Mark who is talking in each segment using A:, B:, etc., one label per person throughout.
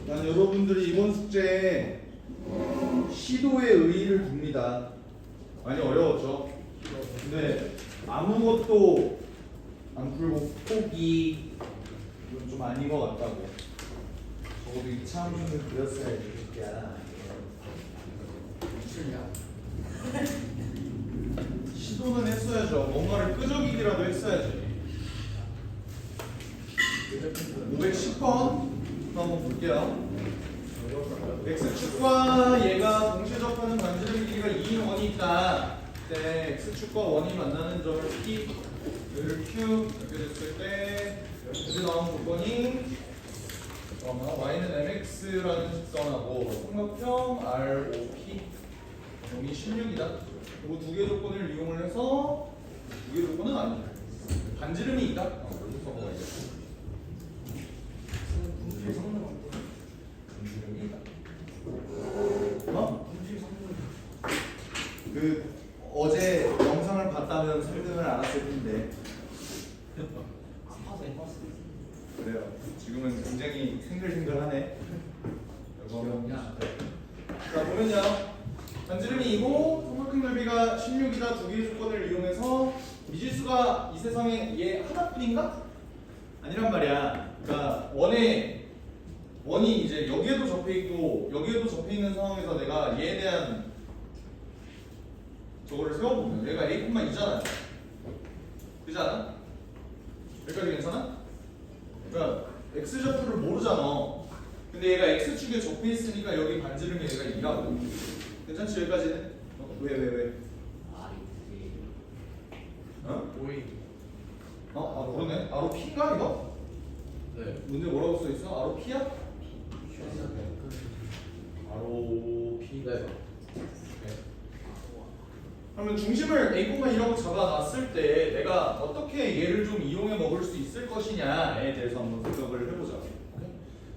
A: 난 여러분들이 이번 숙제에 시도의 의의를 둡니다. 많이 어려웠죠? 근데 아무것도 안 풀고 포기, 이건 좀 아닌 것 같다고. 적어도 2차 함수는 그렸어야지. 야, 시도는 했어야죠. 뭔가를 끄적이기라도 했어야지. 510번 한번 볼게요. x축과 얘가 동시에 접하는 반지름 길이가 2인 원이 있다. 네, x축과 원이 만나는 점을 P, 여기를 Q 이렇게 됐을 때 여기 나온 조건이 y는 mx라는 직선하고 삼각형 ROP 점이 16이다. 그리고 두 개 조건을 이용을 해서 두 개 조건은 아니다. 반지름이 있다. 이렇게 써먹어야지. 반지름이 있다. 그 어제 영상을 봤다면 3등을 알았을 텐데. 그래요. 지금은 굉장히 생글생글하네. 자 보면요. 반지름이 2고 삼각형 넓이가 16이다. 두 개의 조건을 이용해서 미지수가 이 세상에 얘 하나뿐인가? 아니란 말이야. 그러니까 원이 이제 여기에도 접해 있고 여기에도 접해 있는 상황에서 내가 얘에 대한 저거를 세워보면 얘가 a,2잖아. 그지 않아? 여기까지 괜찮아? 그러니까 x좌표를 모르잖아. 근데 얘가 x축에 접해 있으니까 여기 반지름이 얘가 2라고. 괜찮지? 여기까지는? 왜? 어? 그러네. 바로 P인가 이거?
B: 네.
A: 문제 뭐라고 써 있어? 바로 P야? 바로 P.
B: 네.
A: 그러면 중심을 A,2라고 잡아놨을 때 내가 어떻게 얘를 좀 이용해 먹을 수 있을 것이냐에 대해서 한번 생각을 해보자.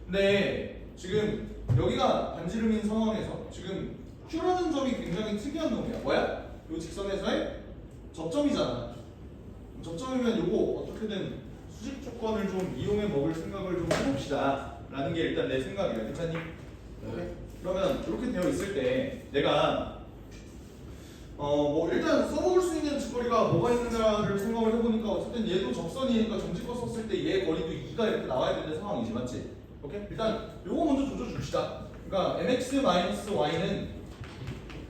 A: 근데 지금 여기가 반지름인 상황에서 지금 Q라는 점이 굉장히 특이한 놈이야. 뭐야? 이 직선에서의 접점이잖아. 접점이면 요거 어떻게든 수직 조건을 좀 이용해 먹을 생각을 좀 해봅시다. 라는 게 일단 내 생각이야. 괜찮니?
B: 네.
A: 그러면 이렇게 되어 있을 때 내가 뭐 일단 써먹을 수 있는 직거리가 뭐가 있는가를 생각을 해보니까 어쨌든 얘도 접선이니까 정직거 썼을 때 얘 거리도 2가 이렇게 나와야 되는 상황이지, 맞지? 오케이? 일단 요거 먼저 조져줍시다. 그러니까 mx-y는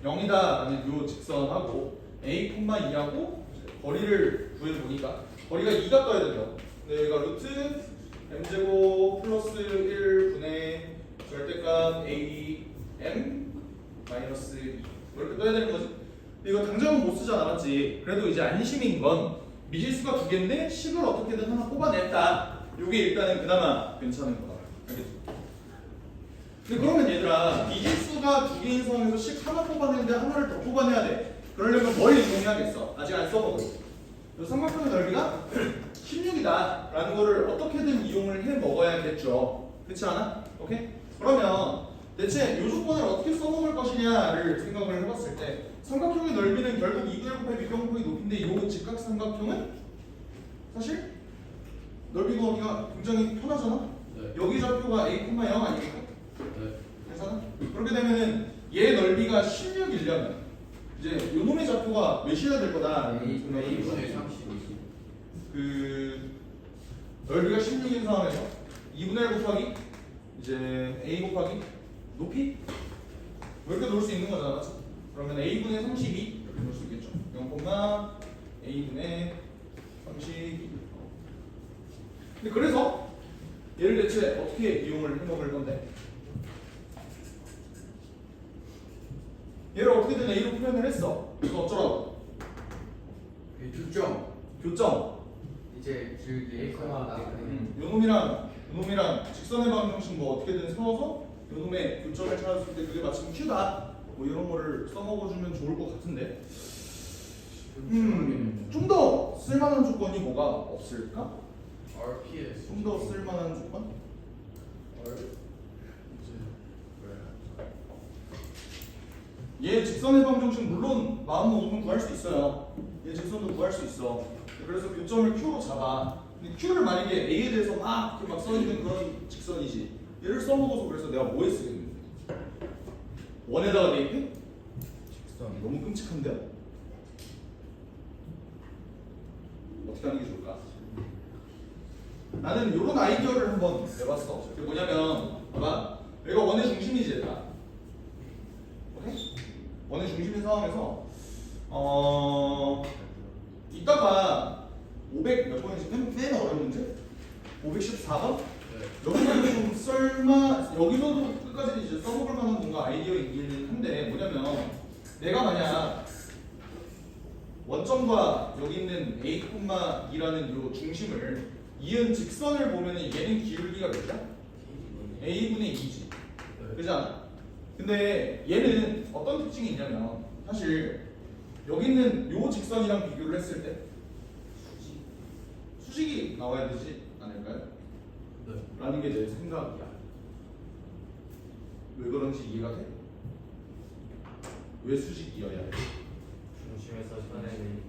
A: 0이다 라는 요 직선하고 a,2하고 거리를 구해보니까 거리가 2가 떠야 된다. 근데 여기가 루트 m제곱 플러스 1분의 절대값 a m 마이너스 2 이렇게 떠야 되는 거지. 이거 당장은 못 쓰잖아, 맞지? 그래도 이제 안심인 건 미지수가 두 개인데 식을 어떻게든 하나 뽑아냈다. 이게 일단은 그나마 괜찮은 거다. 알겠지? 근데 그러면 얘들아, 미지수가 두 개인 상황에서 식 하나 뽑아내는데 하나를 더 뽑아내야 돼. 그러려면 뭘 이용해야겠어? 아직 안 써먹은 이 삼각형의 넓이가 16이다 라는 거를 어떻게든 이용을 해 먹어야겠죠. 그렇지 않아? 오케이? 그러면 대체 이 조건을 어떻게 써먹을 것이냐를 생각을 해봤을 때 삼각형의 넓이는 결국 2분의 곱하기 밑변 곱하기 높이인데 이 직각삼각형은 사실 넓이 구하기가 굉장히 편하잖아?
B: 네.
A: 여기 좌표가 a,0 아니겠까?
B: 네.
A: 괜찮아? 그렇게 되면은 얘 넓이가 16이려면 이제 요 놈의 좌표가 몇이어야 될 거다.
B: A분의 32.
A: 그 넓이가 16인 상황에서 2분의 1 곱하기 이제 a 곱하기 높이 이렇게 놓을 수 있는 거잖아, 맞지? 그러면 a분의 32 이렇게 놓을 수 있겠죠. 0, a분의 32. 근데 그래서 얘를 대체 어떻게 이용을 해먹을 건데? 얘를 어떻게든 a로 표현을 했어. 그래서 어쩌라고? 교점.
B: 이제 그
A: 요놈이랑 직선의 방정식 뭐 어떻게든 세워서 요놈의 교점을 찾았을 때 그게 마침 Q다. 뭐 이런 거를 써먹어주면 좋을 것 같은데. 좀 더 쓸만한 조건이 뭐가 없을까?
B: RPS.
A: 좀 더 쓸만한 조건? 얘 직선의 방정식 물론 마음 먹으면 구할 수 있어요. 얘 직선도 구할 수 있어. 그래서 교점을 Q로 잡아. 근데 Q를 만약에 A에 대해서 막 써있는 그런 직선이지. 얘를 써먹어서 그래서 내가 뭐에 쓰겠는데? 원에다가 대입해?
B: 직선.
A: 너무 끔찍한데요? 어떻게 하는 게 좋을까? 나는 이런 아이디어를 한번 내봤어. 그게 뭐냐면, 봐봐. 여기가 원의 중심이지, 얘들아. 오케이? 원의 중심인 상황에서, 이따가 500 몇 번이지? 맨 어려운 문제? 514번?
B: 네.
A: 여기서도 좀 설마, 여기서도 끝까지 이제 써먹을 만한 뭔가 아이디어이긴 한데, 뭐냐면, 내가 만약 원점과 여기 있는 A,2라는 요 중심을 이은 직선을 보면은 얘는 기울기가 몇이야? A분의 2지. 그지 않아? 근데 얘는 어떤 특징이 있냐면 사실 여기 있는 요 직선이랑 비교를 했을 때 수직이 나와야 되지 않을까요?
B: 네.
A: 라는 게 내 생각이야. 왜 그런지 이해가 돼? 왜 수직이어야 해?
B: 중심에서 현에는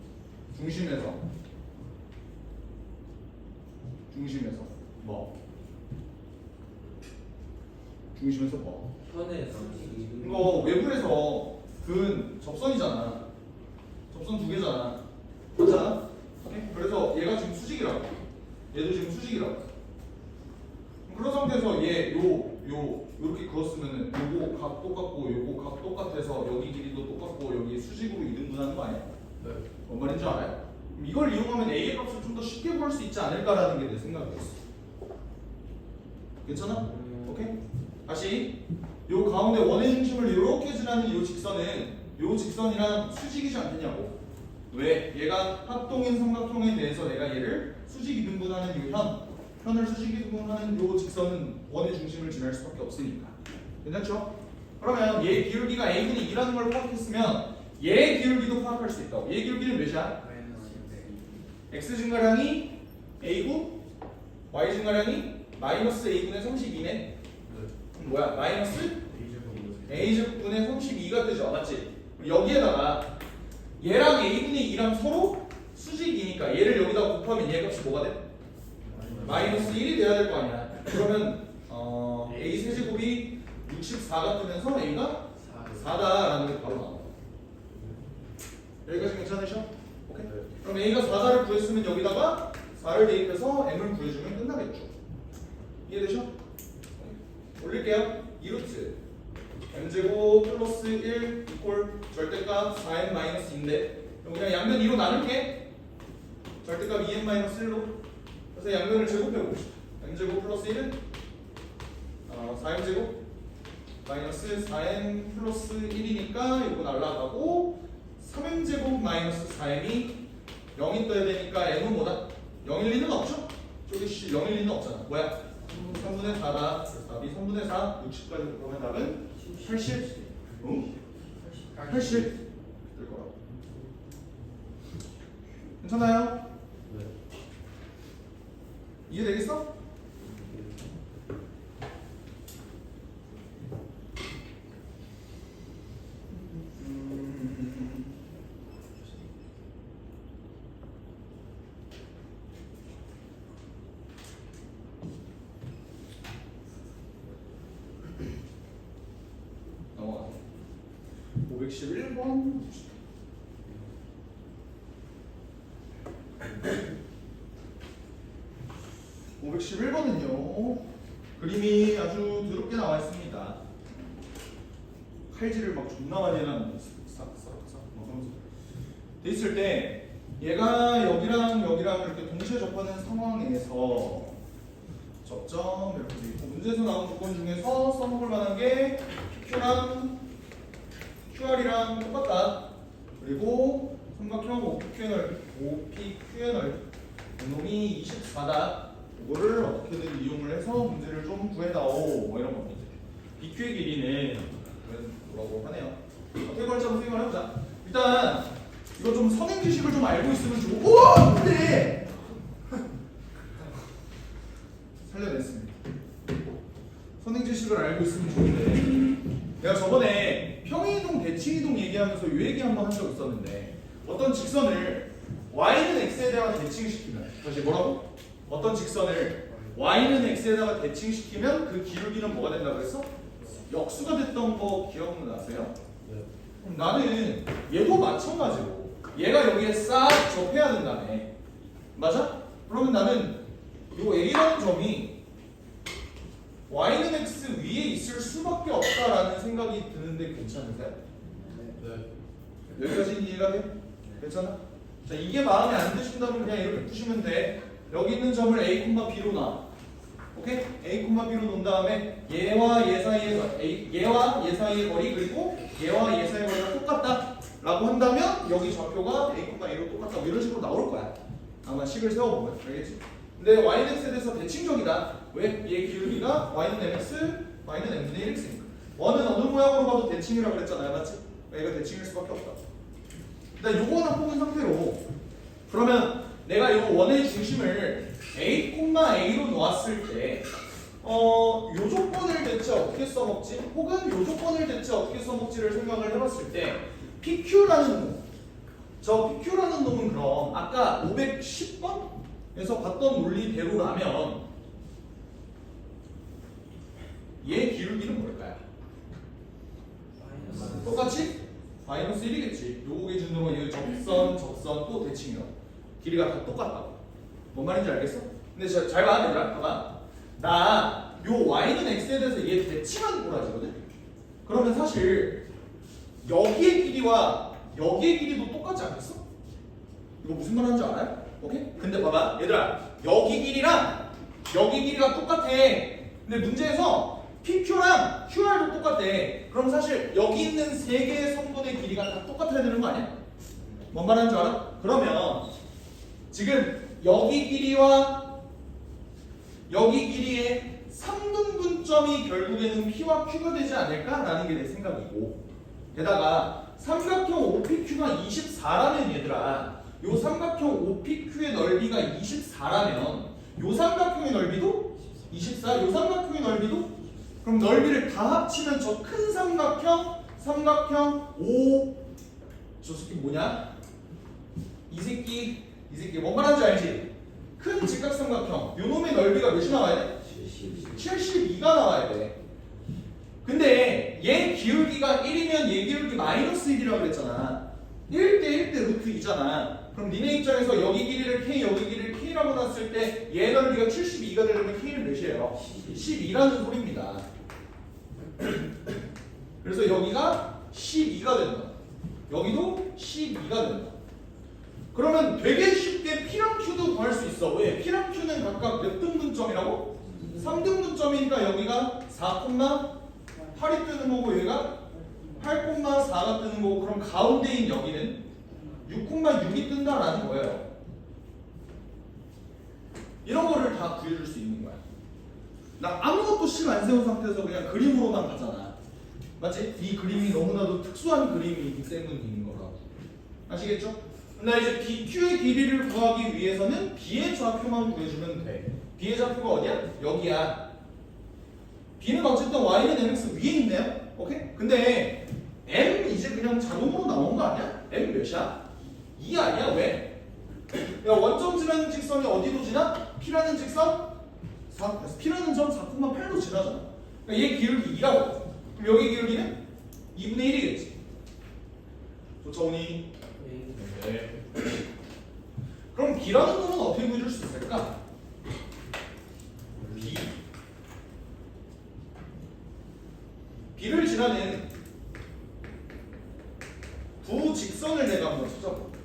A: 중심에서 뭐? 중심에서 뭐?
B: 현에서
A: 이거 외부에서 근 접선이잖아. 접선 두 개잖아. 맞잖아? 오케이? 그래서 얘가 지금 수직이라고. 얘도 지금 수직이라고. 그런 상태에서 얘 요렇게 그었으면은 요거 각 똑같고 요거 각 똑같아서 여기 길이도 똑같고 여기 수직으로 이등분하는 거 아니야?
B: 네.
A: 뭔 말인지 알아요? 그럼 이걸 이용하면 A의 값을 좀 더 쉽게 구할 수 있지 않을까라는 게 내 생각이었어. 괜찮아? 오케이? 다시 요 가운데 원의 중심을 이렇게 지나는 요 직선이랑 수직이지 않겠냐고. 왜? 얘가 합동인 삼각형에 대해서 내가 얘를 수직 이등분하는 요 현을 수직 이등분하는 요 직선은 원의 중심을 지날 수밖에 없으니까. 괜찮죠? 그러면 얘 기울기가 A분의 2라는 걸 파악했으면 얘 기울기도 파악할 수 있다고. 얘 기울기는 몇이야? X 증가량이 A고 Y 증가량이 마이너스 A분의 32네. 뭐야? 마이너스 A제곱분의 32가 되죠. 맞지? 여기에다가 얘랑 A분의 2랑 서로 수직이니까 얘를 여기다가 곱하면 얘 값이 뭐가 돼? 마이너스 1이 돼야 될 거 아니야. 그러면 A 세제곱이 64가 뜨면서 A가 4다라는 게 바로 나와. 여기까지 괜찮으셔? 오케이? 그럼 A가 4다를 구했으면 여기다가 4를 대입해서 M을 구해주면 끝나겠죠. 이해되셔? 올릴게요. 2루트 M제곱 플러스 1 이퀄 절대값 4M 마이너스 2인데 그냥 양면 2로 나눌게. 절대값 2M 마이너스 1로. 그래서 양면을 제곱해봅시다. M제곱 플러스 1은 4M제곱 마이너스 4M 플러스 1이니까 이거 날라가고 3M제곱 마이너스 4M이 0이 떠야 되니까 M은 뭐다? 0일 리는 없죠? 저기 0일 리는 없잖아. 뭐야? 3분의 4다. 답이 3분의 4 60까지 보면 답은 80. 응? 80 될 거라고. 괜찮아요?
B: 네.
A: 이해되겠어? 넘어가. 511번. 511번은요. 그림이 아주 더럽게 나와 있습니다. 칼질을 막 존나 많이 해놨는데 싹싹싹 막 하면서 돼 있을 때 얘가 여기랑 이렇게 동시에 접하는 상황에서 접점 이렇게 돼 있고 문제에서 나온 조건 중에서 써먹을 만한 게 Q랑 QR이랑 똑같다. 그리고 삼각형 OPQN을 운동이 24다. 이거를 어떻게든 이용을 해서 문제를 좀 구해다오 뭐 이런 겁니다. BQ의 길이는 뭐라고 하네요. 어떻게 걸지 한번 생각을 해보자. 일단 이거 좀 선행 지식을 좀 알고 있으면 좋고 근데 살려냈습니다. 선행 지식을 알고 있으면 좋은데 내가 저번에 평행이동 대칭이동 얘기하면서 이 얘기 한번 한 적 있었는데 어떤 직선을 y는 x에 대한 대칭시키면 다시 뭐라고? 어떤 직선을 y는 x에다가 대칭시키면 그 기울기는 뭐가 된다고 그랬어? 역수가 됐던 거 기억나세요?
B: 네.
A: 그럼 나는 얘도 마찬가지로 얘가 여기에 싹 접해야 된다며. 맞아? 그러면 나는 요 a라는 점이 y는 x 위에 있을 수밖에 없다라는 생각이 드는데 괜찮으세요?
B: 네.
A: 여기까지는 이해가 돼? 괜찮아? 자, 이게 마음에 안 드신다면 그냥 이렇게 푸시면 돼. 여기 있는 점을 a, b로 놔. 오케이? a, b로 놓은 다음에 얘와 얘 사이의 거리 그리고 얘와 얘 사이의 거리가 똑같다 라고 한다면 여기 좌표가 a, a로 똑같다 뭐 이런 식으로 나올 거야. 아마 식을 세워보면. 알겠지? 근데 y는 x에 대해서 대칭적이다. 왜? 얘 기울기가 y는 mx, y는 m분의 1x니까. 원은 어느 모양으로 봐도 대칭이라고 그랬잖아요. 맞지? 얘가 대칭일 수밖에 없다. 일단 요거 하나 뽑은 상태로 그러면 내가 요 원의 중심을 a, a로 놓았을 때 요 조건을 대체 어떻게 써먹지? 혹은 요 조건을 대체 어떻게 써먹지를 생각을 해봤을 때 PQ라는 놈, 저 PQ라는 놈은 그럼 아까 510번에서 봤던 논리대로라면 얘 기울기는 뭘까요? 똑같이? 마이너스 1이겠지. 요거 기준으로 이 접선 또 대칭이요. 길이가 다 똑같다고. 뭔 말인지 알겠어? 근데 잘 봐, 얘들아. 봐봐. 나 요 y는 x에 대해서 얘 대칭하는 꼬라지거든? 그러면 사실 여기의 길이와 여기의 길이도 똑같지 않겠어? 이거 무슨 말 하는지 알아요? 오케이? 근데 봐봐. 얘들아. 여기 길이랑 여기 길이가 똑같아. 근데 문제에서 PQ랑 QR도 똑같대. 그럼 사실 여기 있는 세 개의 성분의 길이가 다 똑같아야 되는 거 아니야? 뭔 말하는 줄 알아? 그러면 지금 여기 길이와 여기 길이의 3등분점이 결국에는 P와 Q가 되지 않을까라는 게 내 생각이고, 게다가 삼각형 OPQ가 24라면 얘들아, 요 삼각형 OPQ의 넓이가 24라면 요 삼각형의 넓이도 24, 요 삼각형의 넓이도, 그럼 넓이를 다 합치면 저 큰 삼각형 O, 저 새끼 뭐냐? 이 새끼 뭔 말하는지 알지? 큰 직각삼각형 요 놈의 넓이가 몇이 나와야 돼? 72가 나와야 돼. 근데 얘 기울기가 1이면 얘 기울기 마이너스 1이라고 그랬잖아. 1대 1대 루트 2잖아. 그럼 니네 입장에서 여기 길이를 K, 여기 길이를 K라고 놨을 때 얘 넓이가 72가 되려면 K는 몇이에요? 12라는 소리입니다. 그래서 여기가 12가 된다. 여기도 12가 된다. 그러면 되게 쉽게 P랑 Q도 구할 수 있어. 왜? P랑 Q는 각각 몇 등분점이라고? 3등분점이니까 여기가 4,8이 뜨는 거고 얘가 8,4가 뜨는 거고, 그럼 가운데인 여기는 6,6이 뜬다라는 거예요. 이런 거를 다 구해줄 수 있는 거야. 나 아무것도 식 안 세운 상태에서 그냥 그림으로만 가잖아. 맞지? 이 그림이 너무나도 특수한 그림이기 때문인 거라고. 아시겠죠? 나 이제 BQ의 길이를 구하기 위해서는 B의 좌표만 구해주면 돼. B의 좌표가 어디야? 여기야. B는 어쨌든 Y는 MX 위에 있네요. 오케이? 근데 M 이제 그냥 자동으로 나온 거 아니야? M 몇이야? 2 아니야? 왜? 야, 원점지라는 직선이 어디로 지나? P라는 직선? P라는 점 4,8로 지나잖아. 그러니까 얘 기울기 2라고. 그럼 여기 기울기는 2분의 1이겠지. 좋죠, 오니? 네. 그럼 B라는 놈은 어떻게 구해줄 수 있을까? B를 지나는 두 직선을 내가 한번 찾아볼게.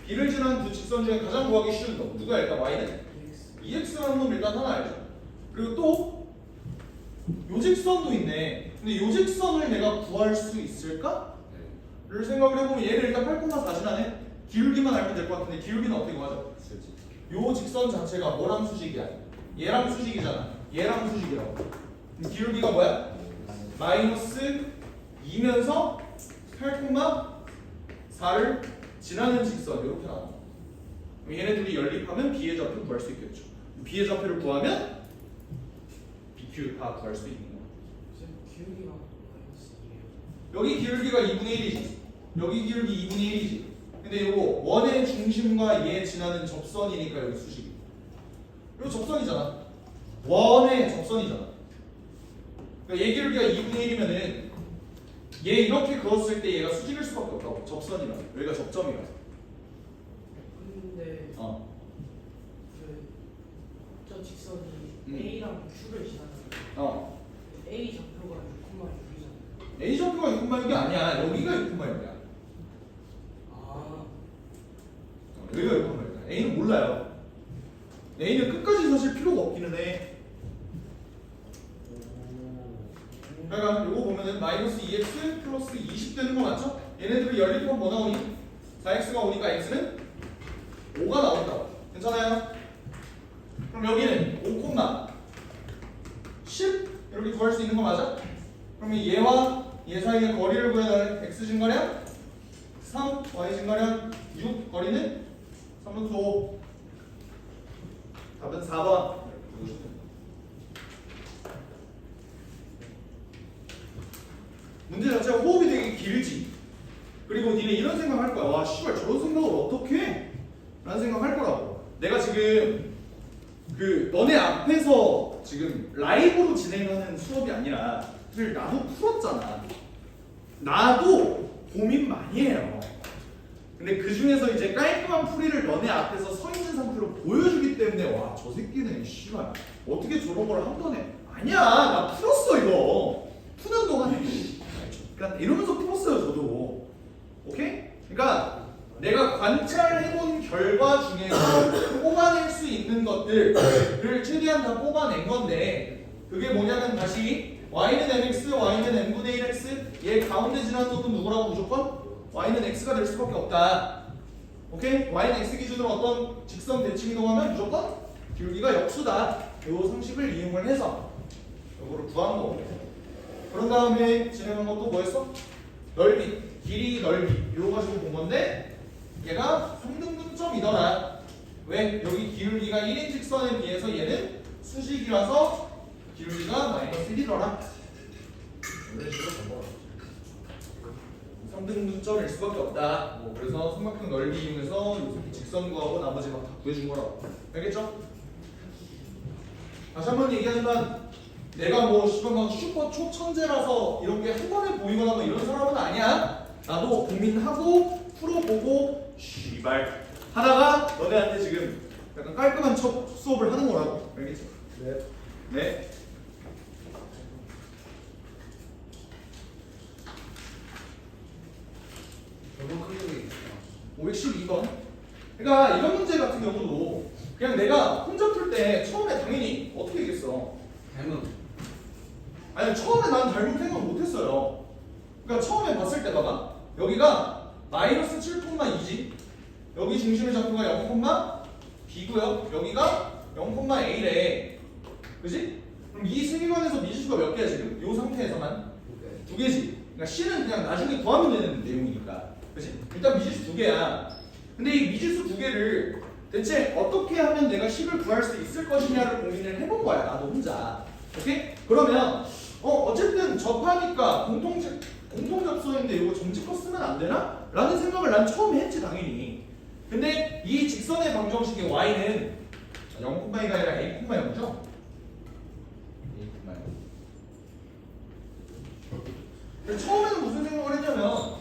A: B를 지나는 두 직선 중에 가장 구하기 쉬운 놈 누가 일까? Y는? EX라는 놈 일단 하나 알죠. 그리고 또 요 직선도 있네. 근데 요 직선을 내가 구할 수 있을까? 를 생각을 해보면 얘를 일단 8,4 지나네. 기울기만 알면 될 것 같은데 기울기는 어떻게 구하죠? 요 직선 자체가 뭐랑 수직이야? 얘랑 수직이잖아. 얘랑 수직이라고. 그럼 기울기가 뭐야? 마이너스 2면서 8,4를 지나는 직선 이렇게 나와. 그럼 얘네 둘이 연립하면 B의 좌표 구할 수 있겠죠. B의 좌표를 구하면 BQ 다 구할 수 있는 거야.
B: 기울기가 마이너스 2예요.
A: 여기 기울기가 2분의 1이지. 여기 기울기 2분의 1이지. 근데 요거 원의 중심과 얘 지나는 접선이니까 여기 수식이. 이거 접선이잖아. 원의 접선이잖아. 그러니까 얘 기울기가 2분의 1이면은 얘 이렇게 그었을 때 얘가 수직일 수밖에 없다고. 접선이라. 여기가 접점이라.
B: 근데
A: 어.
B: 저 직선이 A랑 Q를 지나잖아요.
A: 어.
B: A 좌표가 6,6이잖아요.
A: A 좌표가 6,6이 아니야. 여기가 6,6이야.
B: 아,
A: 여기가 6,6이야. A는 몰라요. A는 끝까지 사실 필요가 없기는 해. 그러니까 요거 보면은 마이너스 2x 플러스 20 되는 거 맞죠? 얘네들이 연립하면 뭐 나오니? 4x가 오니까 x는 5가 나온다. 괜찮아요? 그럼 여기는 5, 10 이렇게 구할 수 있는 거 맞아? 그러면 얘와 얘 사이의 거리를 구해달래. x 증가량 3, y 증가량 6, 거리는 3루트 5. 답은 4번. 문제 자체가 호흡이 되게 길지. 그리고 니네 이런 생각 할 거야. 와, 씨발 저런 생각을 어떻게 해? 라는 생각 할 거라고. 내가 지금 그 너네 앞에서 지금 라이브로 진행하는 수업이 아니라 사실 나도 풀었잖아. 나도 고민 많이 해요. 근데 그 중에서 이제 깔끔한 풀이를 너네 앞에서 서 있는 상태로 보여주기 때문에 와, 저 새끼는 씨발 어떻게 저런 걸 한 번에 아니야, 나 풀었어 이거. 푸는 동안에 그러니까 이러면서 풀었어요 저도. 오케이? 그러니까 내가 관찰해본 결과 중에서 뽑아낼 수 있는 것들을 최대한 다 뽑아낸 건데 그게 뭐냐면 다시 y는 mx, y는 n분의 1x 얘 가운데 지나는 놈은 누구라고 무조건? y는 x가 될 수밖에 없다. 오케이? y는 x 기준으로 어떤 직선 대칭 이동하면 무조건 기울기가 역수다. 이 상식을 이용을 해서 이거를 구한 거고. 그런 다음에 진행한 것도 뭐였어? 넓이, 길이, 넓이 이거 가지고 본 건데 얘가 3등분점이더라. 왜? 여기 기울기가 1인 직선에 비해서 얘는 수직이라서 기울기가 마이너스 1이더라. 이런 식으로 본 거야. 3등분점일 수밖에 없다. 뭐 그래서 삼각형 넓이 이용해서 이 새끼 직선 구하고 나머지 막 다 구해준 거라고. 알겠죠? 다시 한번 얘기하지만 내가 뭐 슈퍼 초천재라서 이런 게 한 번에 보이거나 뭐 이런 사람은 아니야. 나도 고민하고 풀어보고 씨발 하다가 너네한테 지금 약간 깔끔한 첫 수업을 하는 거라고. 알겠지?
C: 네.
A: 네.
C: 저번 클릭이
A: 512번. 그러니까 이런 문제 같은 경우도 그냥 내가 혼자 풀 때 처음에 당연히 어떻게 얘기했어?
C: 닮은
A: 아니 처음에 난 닮은 생각 못했어요. 그러니까 처음에 봤을 때 봐봐. 여기가 마이너스 7,2지. 여기 중심의 좌표가 0,b고요. 여기가 0,a래. 그지? 그럼 이 세계관에서 미지수가 몇 개야 지금? 이 상태에서만 두 개지. 그러니까 C는 그냥 나중에 구하면 되는 내용이니까. 그지? 일단 미지수 두 개야. 근데 이 미지수 두 개를 대체 어떻게 하면 내가 식을 구할 수 있을 것이냐를 고민을 해본 거야. 나도 혼자. 오케이? 그러면 어쨌든 접하니까 공통 접선인데 이거 정직거 쓰면 안 되나? 라는 생각을 난 처음에 했지 당연히. 근데 이 직선의 방정식의 y는 0,2가 아니라 a,0죠? a,0. 처음에는 무슨 생각을 했냐면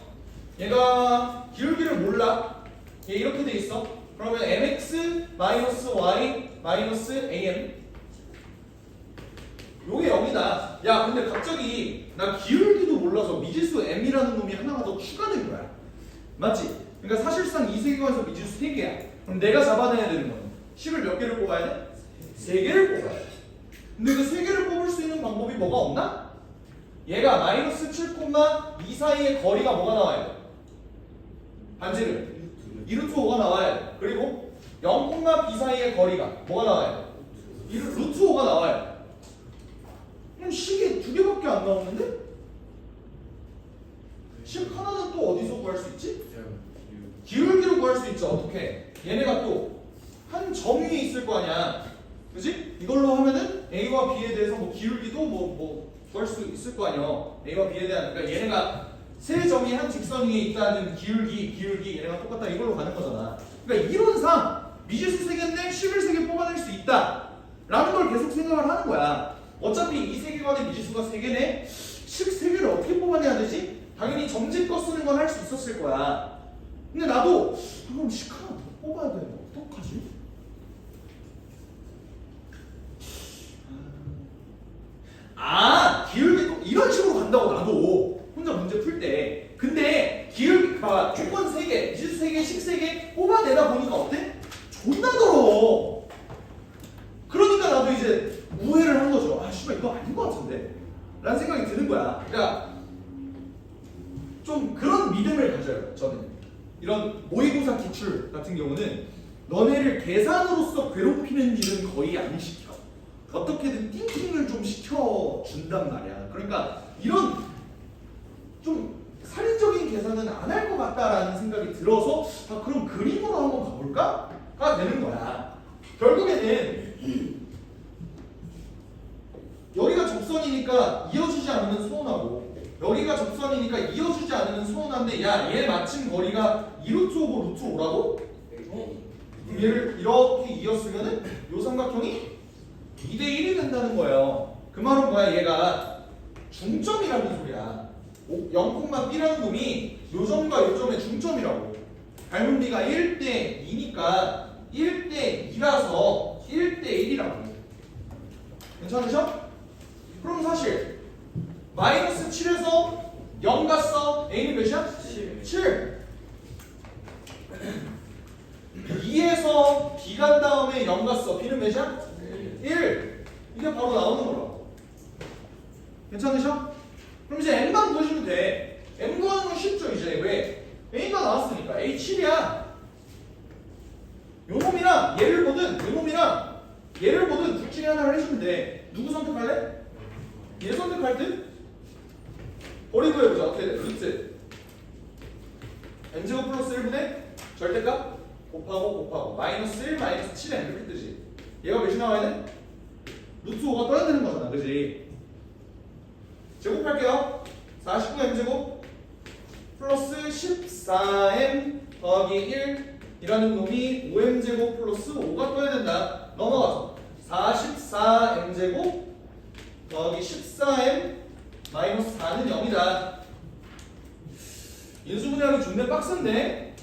A: 얘가 기울기를 몰라. 얘 이렇게 돼 있어. 그러면 mx 마이너스 y 마이너스 am 요게 0이다. 야 근데 갑자기 나 기울기도 몰라서 미지수 m이라는 놈이 하나가 더 추가된 거야. 맞지? 그러니까 사실상 이 세계관에서 미지수 3개야. 그럼 내가 잡아내야 되는 건 식을 몇 개를 뽑아야 돼? 3개를 뽑아야 돼. 근데 그 3개를 뽑을 수 있는 방법이 뭐가 없나? 얘가 마이너스 7,2 사이의 거리가 뭐가 나와야 돼? 반지름 2루트 5가 나와야 돼. 그리고 0,b 사이의 거리가 뭐가 나와야 돼? 루트 5가 나와야 돼. 그럼 식이 2개밖에 안 나오는데? 식 하나는 또 어디서 구할 수 있지? 기울기로 구할 수 있죠. 어떻게? 얘네가 또 한 점 위에 있을 거 아니야. 그지? 이걸로 하면은 A와 B에 대해서 뭐 기울기도 뭐 구할 수 있을 거 아니야. A와 B에 대한. 그러니까 얘네가 세 점이 한 직선 위에 있다는 기울기 얘네가 똑같다. 이걸로 가는 거잖아. 그러니까 이론상 미지수 3개인데 식을 3개 뽑아낼 수 있다. 라는 걸 계속 생각을 하는 거야. 어차피 이 세계관의 미지수가 3개네. 식 3개를 어떻게 뽑아내야 되지? 당연히 점집거 쓰는 건 할 수 있었을 거야. 근데 나도 그럼 식 하나 더 뽑아야 되는데 어떡하지? 기울기 이런 식으로 간다고 나도 혼자 문제 풀 때. 근데 기울기가 조건 3개, 미지수 3개, 식 3개 뽑아내다 보니까 어때? 존나 더러워. 그러니까 나도 이제 우회를 한 거죠. 아 씨발 이거 아닌 것 같은데? 라는 생각이 드는 거야. 그러니까 좀 그런 믿음을 가져요. 저는 이런 모의고사 기출 같은 경우는 너네를 계산으로서 괴롭히는 일은 거의 안 시켜. 어떻게든 띵킹을 좀 시켜준단 말이야. 그러니까 이런 좀 살인적인 계산은 안 할 것 같다라는 생각이 들어서 그럼 그림으로 한번 가볼까?가 되는 거야. 결국에는 여기가 접선이니까 이어주지 않으면 서운하고 여기가 접선이니까 이어주지 않으면 서운한데 야 얘 마침 거리가 2루트 오브 루트 5라고? 얘를 이렇게 이었으면은 요 삼각형이 2대 1이 된다는 거예요. 그 말은 뭐야? 얘가 중점이라는 소리야. 0,B라는 놈이 요 점과 요 점의 중점이라고. 닮은 비가 1대 2니까 1대 2라서 1대 1이라고. 괜찮으셔? 그럼 사실 마이너스 7에서 0 갔어. A는 몇이야? 7. 2에서 B 간 다음에 0 갔어. B는 몇이야? 1. 이게 바로 나오는 거라고. 괜찮으셔? 그럼 이제 N만 구하시면 돼. N 구하는 건 쉽죠 이제. 왜? A가 나왔으니까 A 7이야. 요 놈이랑 얘를 보든 요 놈이랑 얘를 보든 둘 중에 하나를 해주면 돼. 누구 선택할래? 얘 선택할 듯? 버리고 해보자. 어떻게 돼? 루트 N제곱 플러스 1분의 절대값 곱하고 마이너스 1 마이너스 7N 이렇게 뜨지. 얘가 몇이 나와야 돼? 루트 5가 떠야 되는 거잖아. 그지? 제곱할게요. 49M제곱 플러스 14M 더하기 1 이라는 놈이 5M제곱 플러스 5가 떠야 된다. 넘어가서 44M제곱 더하기 14M 마이너스 4는 0이다. 인수분해하기 존나 빡센데?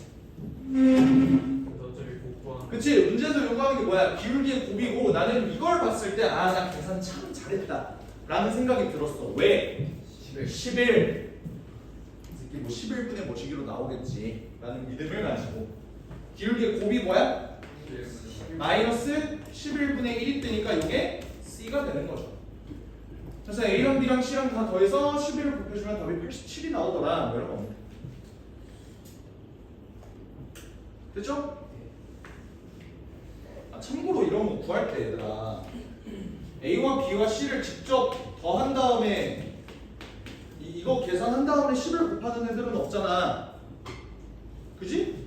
A: 그치? 문제에서 요구하는 게 뭐야? 기울기의 곱이고 나는 이걸 봤을 때 나 계산 참 잘했다 라는 생각이 들었어. 왜? 11 이 새끼 뭐 11분의 모시기로 나오겠지 라는 믿음을 가지고 기울기의 곱이 뭐야? 마이너스 11분의 1이 뜨니까 이게 C가 되는 거죠. 그래서 A랑 B랑 C랑 다 더해서 11을 곱해주면 답이 87이 나오더라. 뭐 이런 거. 됐죠? 참고로 이런 거 구할 때 얘들아 A와 B와 C를 직접 더한 다음에 이거 계산한 다음에 10을 곱하는 애들은 없잖아. 그지?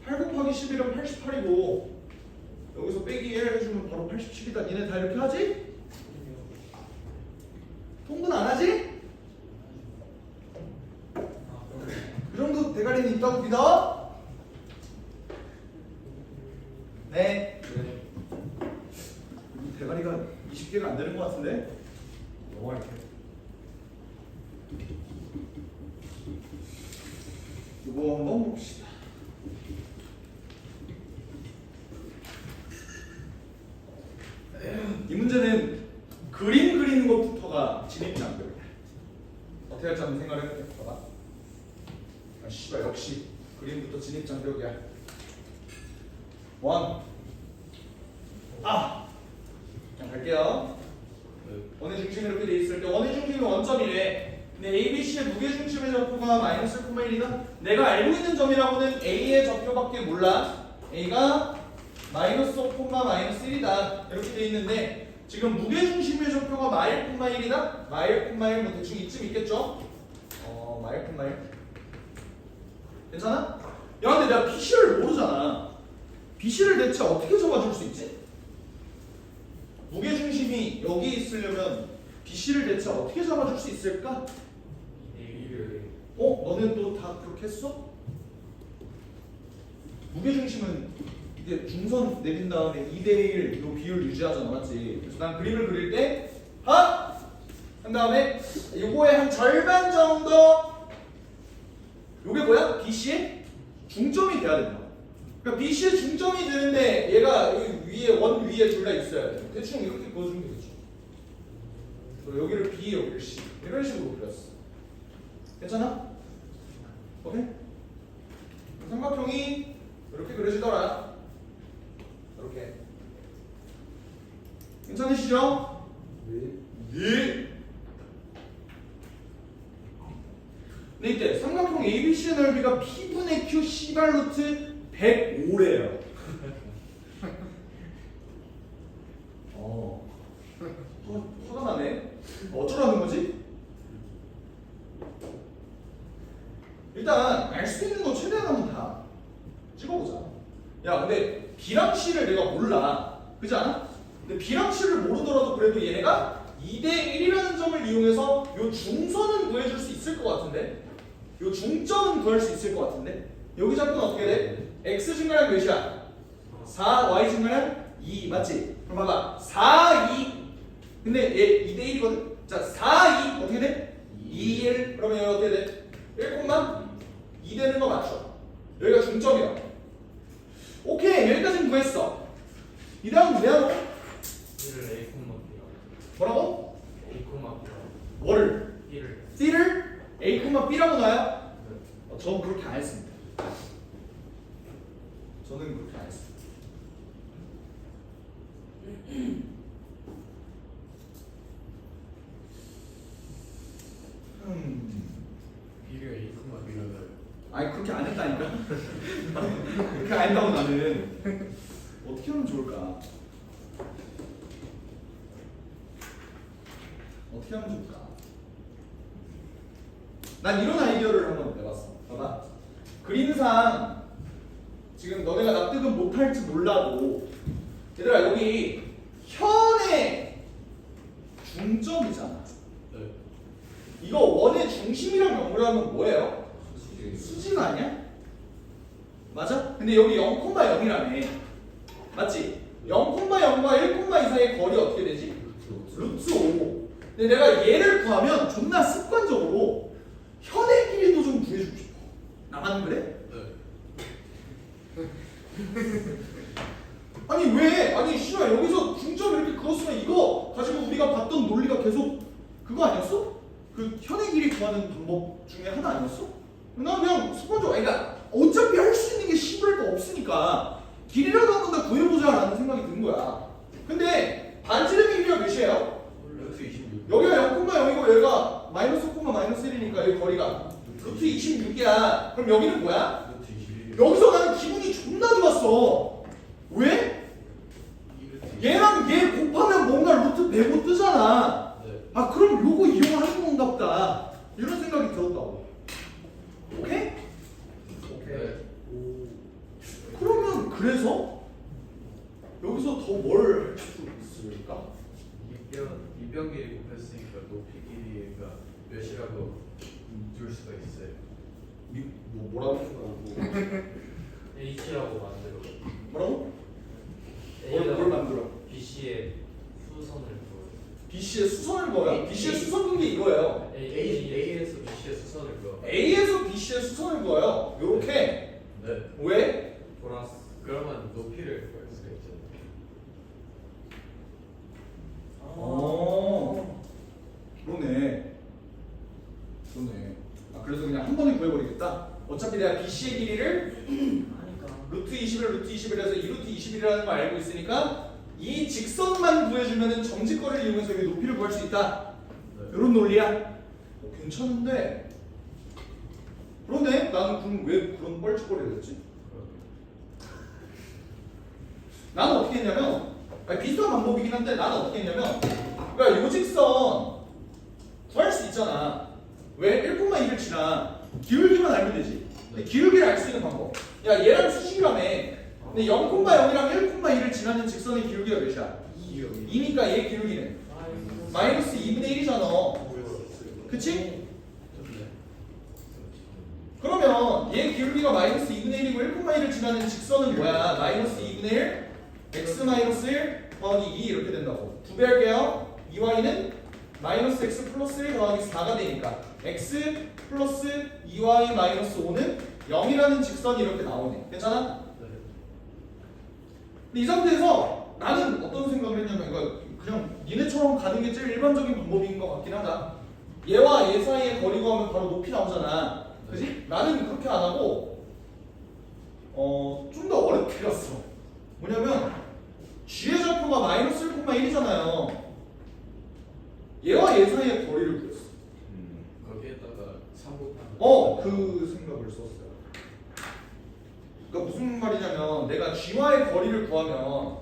A: 8 곱하기 11은 88이고 여기서 빼기 1 해주면 바로 87이다. 니네 다 이렇게 하지? 통분 안 하지? 그 정도 대가리는 있다고 믿어? 네. 대가리가 20개가 안 되는 것 같은데? 넘어갈게. 이거 한번 봅시다. 이 문제는 그림 그리는 것부터가 진입장벽이야. 어떻게 할지 한번 생각을 해볼게. 봐봐. 씨발 역시 그림부터 진입장벽이야. 원. 그냥 갈게요. 원의 중심이 이렇게 돼 있을 때 원의 중심이 원점이래. 근데 ABC의 무게중심의 좌표가 마이너스 1,1이다. 내가 알고 있는 점이라고는 A의 좌표밖에 몰라. A가 마이너스 5, 마이너스 1이다. 이렇게 돼 있는데 지금 무게중심의 좌표가 마일, 1이다. 마일, 뭐 대충 이쯤 있겠죠? 마일, 괜찮아? 야 근데 내가 BC를 모르잖아. BC를 대체 어떻게 잡아줄 수 있지? 무게중심이 여기 있으려면 BC를 대체 어떻게 잡아줄 수 있을까? 너네 또 다 그렇게 했어? 무게중심은 이게 중선 내린 다음에 2대1 요 비율 유지하잖아, 맞지? 그래서 난 그림을 그릴 때 하! 한 다음에 요거의 한 절반 정도 요게 뭐야? BC의 중점이 돼야 된다. 그러니까 BC의 중점이 되는데 얘가 여기 위에 원 위에 둘 다 있어야 돼. 대충 이렇게 그어주면 되겠죠. 그래서 여기를 B, 여기를 C 이런 식으로 그렸어. 괜찮아? 오케이? 삼각형이 이렇게 그려지더라. 이렇게. 괜찮으시죠? 네. 근데 이때 삼각형 ABC의 넓이가 P분의 Q C발 루트 105래요. 화가 나네. 어쩌라는 거지? 일단 알 수 있는 거 최대한 한번 다 찍어보자. 야, 근데 B랑 C를 내가 몰라. 그렇지 않아? 근데 B랑 C를 모르더라도 그래도 얘네가 2대1이라는 점을 이용해서 요 중선은 구해줄 수 있을 것 같은데, 요 중점은 구할 수 있을 것 같은데, 여기 잡고는 어떻게 돼? X 증가량 몇이야? 4, Y 증가량 2, 맞지? 그럼 봐봐, 4, 2. 근데 얘 2대1이거든? 자, 4, 2 어떻게 돼? 2, 1. 그러면 여기 어떻게 돼? 1,2 되는 거 맞죠? 여기가 중점이야. 오케이, 여기까지는 구했어. 이 다음 뭐야?
D: B를 A 콤마비요.
A: 뭐라고?
D: A 콤마비요.
A: 뭐를?
D: B를.
A: C를 A, B라고 놔요?
D: 네.
A: 저는 그렇게 안 했습니다. 저는 그렇게 안 했습니다.
C: B를 A 콤마비로 넣어요.
A: 아니 그렇게 안 했다니까. 그렇게 안 했다고 나는. 어떻게 하면 좋을까? 어떻게 하면 좋을까? 난 이런 아이디어를 한번 내봤어. 봐봐. 그림상 지금 너네가 납득은 못할지 몰라도 얘들아 여기 현의 중점이잖아.
C: 네.
A: 이거 원의 중심이랑 연결하면 뭐예요? 수직 아니야? 맞아? 근데 여기 0,0이라며. 맞지? 0,0과 1,2 사이의 거리 어떻게 되지? 루트 5. 근데 내가 얘를 구하면 존나 습관적으로 현의 길이도 좀 구해주고 싶어. 나만 그래?
C: 네.
A: 아니 왜? 아니 씨발 여기서 중점 이렇게 그었으면 이거 가지고 우리가 봤던 논리가 계속 그거 아니었어? 그 현의 길이 구하는 방법 중에 하나 아니었어? 난 그냥 습관적으로 그러니까 어차피 할 수 있는 게 시부할 거 없으니까 길이라도 한 번 더 구해보자 라는 생각이 든 거야. 근데 반지름의 길이가 몇이에요?
C: 루트 26.
A: 여기가 0,0이고 여기가 마이너스 1,-1이니까 여기 거리가 루트 26이야. 그럼 여기는 뭐야?
C: 루트 21.
A: 여기서 나는 기분이 존나 좋았어. 왜? 얘랑 얘 곱하면 뭔가 루트 105 뜨잖아.
C: 네.
A: 아 그럼 요거 이용하는 건갑다. 이런 생각이 들었다고. 오케이?
C: 네.
A: 그러면 그래서 여기서 더 뭘 할 수 있을까?
C: 이변 길이 곱했으니까 높이 길이가 몇이라고 줄 수가 있어요.
A: 뭐라고?
D: H라고 만들어.
A: 뭐라고? 뭘
D: A가
A: 만들어?
D: BC의 수선을 그어요.
A: BC의 수선을 그어요. BC의 수선 그게 이거예요.
C: A에서 B의 수선을 그어.
A: A에서 BC의 수선을 그어요. 요렇게.
C: 네.
A: 왜?
D: 보라스.
C: 그러면 높이를 구할 수가 있잖아요.
A: 그러네. 그러네. 아 그래서 그냥 한 번에 구해버리겠다. 어차피 내가 BC의 길이를
B: 하니까.
A: 루트 21, 루트 21에서 2루트 21이라는 걸 알고 있으니까 이 직선만 구해주면은 정직거리를 이용해서 여기 높이를 구할 수 있다.
C: 네.
A: 이런 논리야. 괜찮은데. 그런데 나는 그럼 왜 그런 뻘짓거리를 했지? 나는 어떻게 했냐면 아니, 비슷한 방법이긴 한데 나는 어떻게 했냐면 그러니까 요 직선 구할 수 있잖아. 왜 1,2를 지나 기울기만 알면 되지. 근데 기울기를 알 수 있는 방법. 야 얘랑 수식이라며. 근데 0,0이랑 1,2를 지나는 직선의 기울기가 몇이야? 2니까 얘 기울기는 마이너스 2분의 1이잖아. 그치? 그러면 그러면 얘 기울기가 마이너스 2분의 1이고 1,1을 지나는 직선은 뭐야? 마이너스 2분의 1 x 마이너스 1 더하기 2 이렇게 된다고. 두 배 할게요. 2y는 마이너스 x 플러스 1 더하기 4가 되니까 x 플러스 2y 마이너스 5는 0이라는 직선이 이렇게 나오네. 괜찮아?
C: 네.
A: 근데 이 상태에서 나는 어떤 생각을 했냐면 그러니까 그냥 니네처럼 가는 게 제일 일반적인 방법인 것 같긴 하다. 얘와 얘 사이의 거리가 하면 바로 높이 나오잖아. 그지? 나는 그렇게 안 하고 좀 더 어렵게 갔어. 뭐냐면 g의 좌표가 마이너스 1,1이잖아요. 얘와 얘 사이의 거리를 구했어.
C: 거기에다가 3곱하면
A: 그 생각을 썼어요. 그러니까 무슨 말이냐면 내가 g와의 거리를 구하면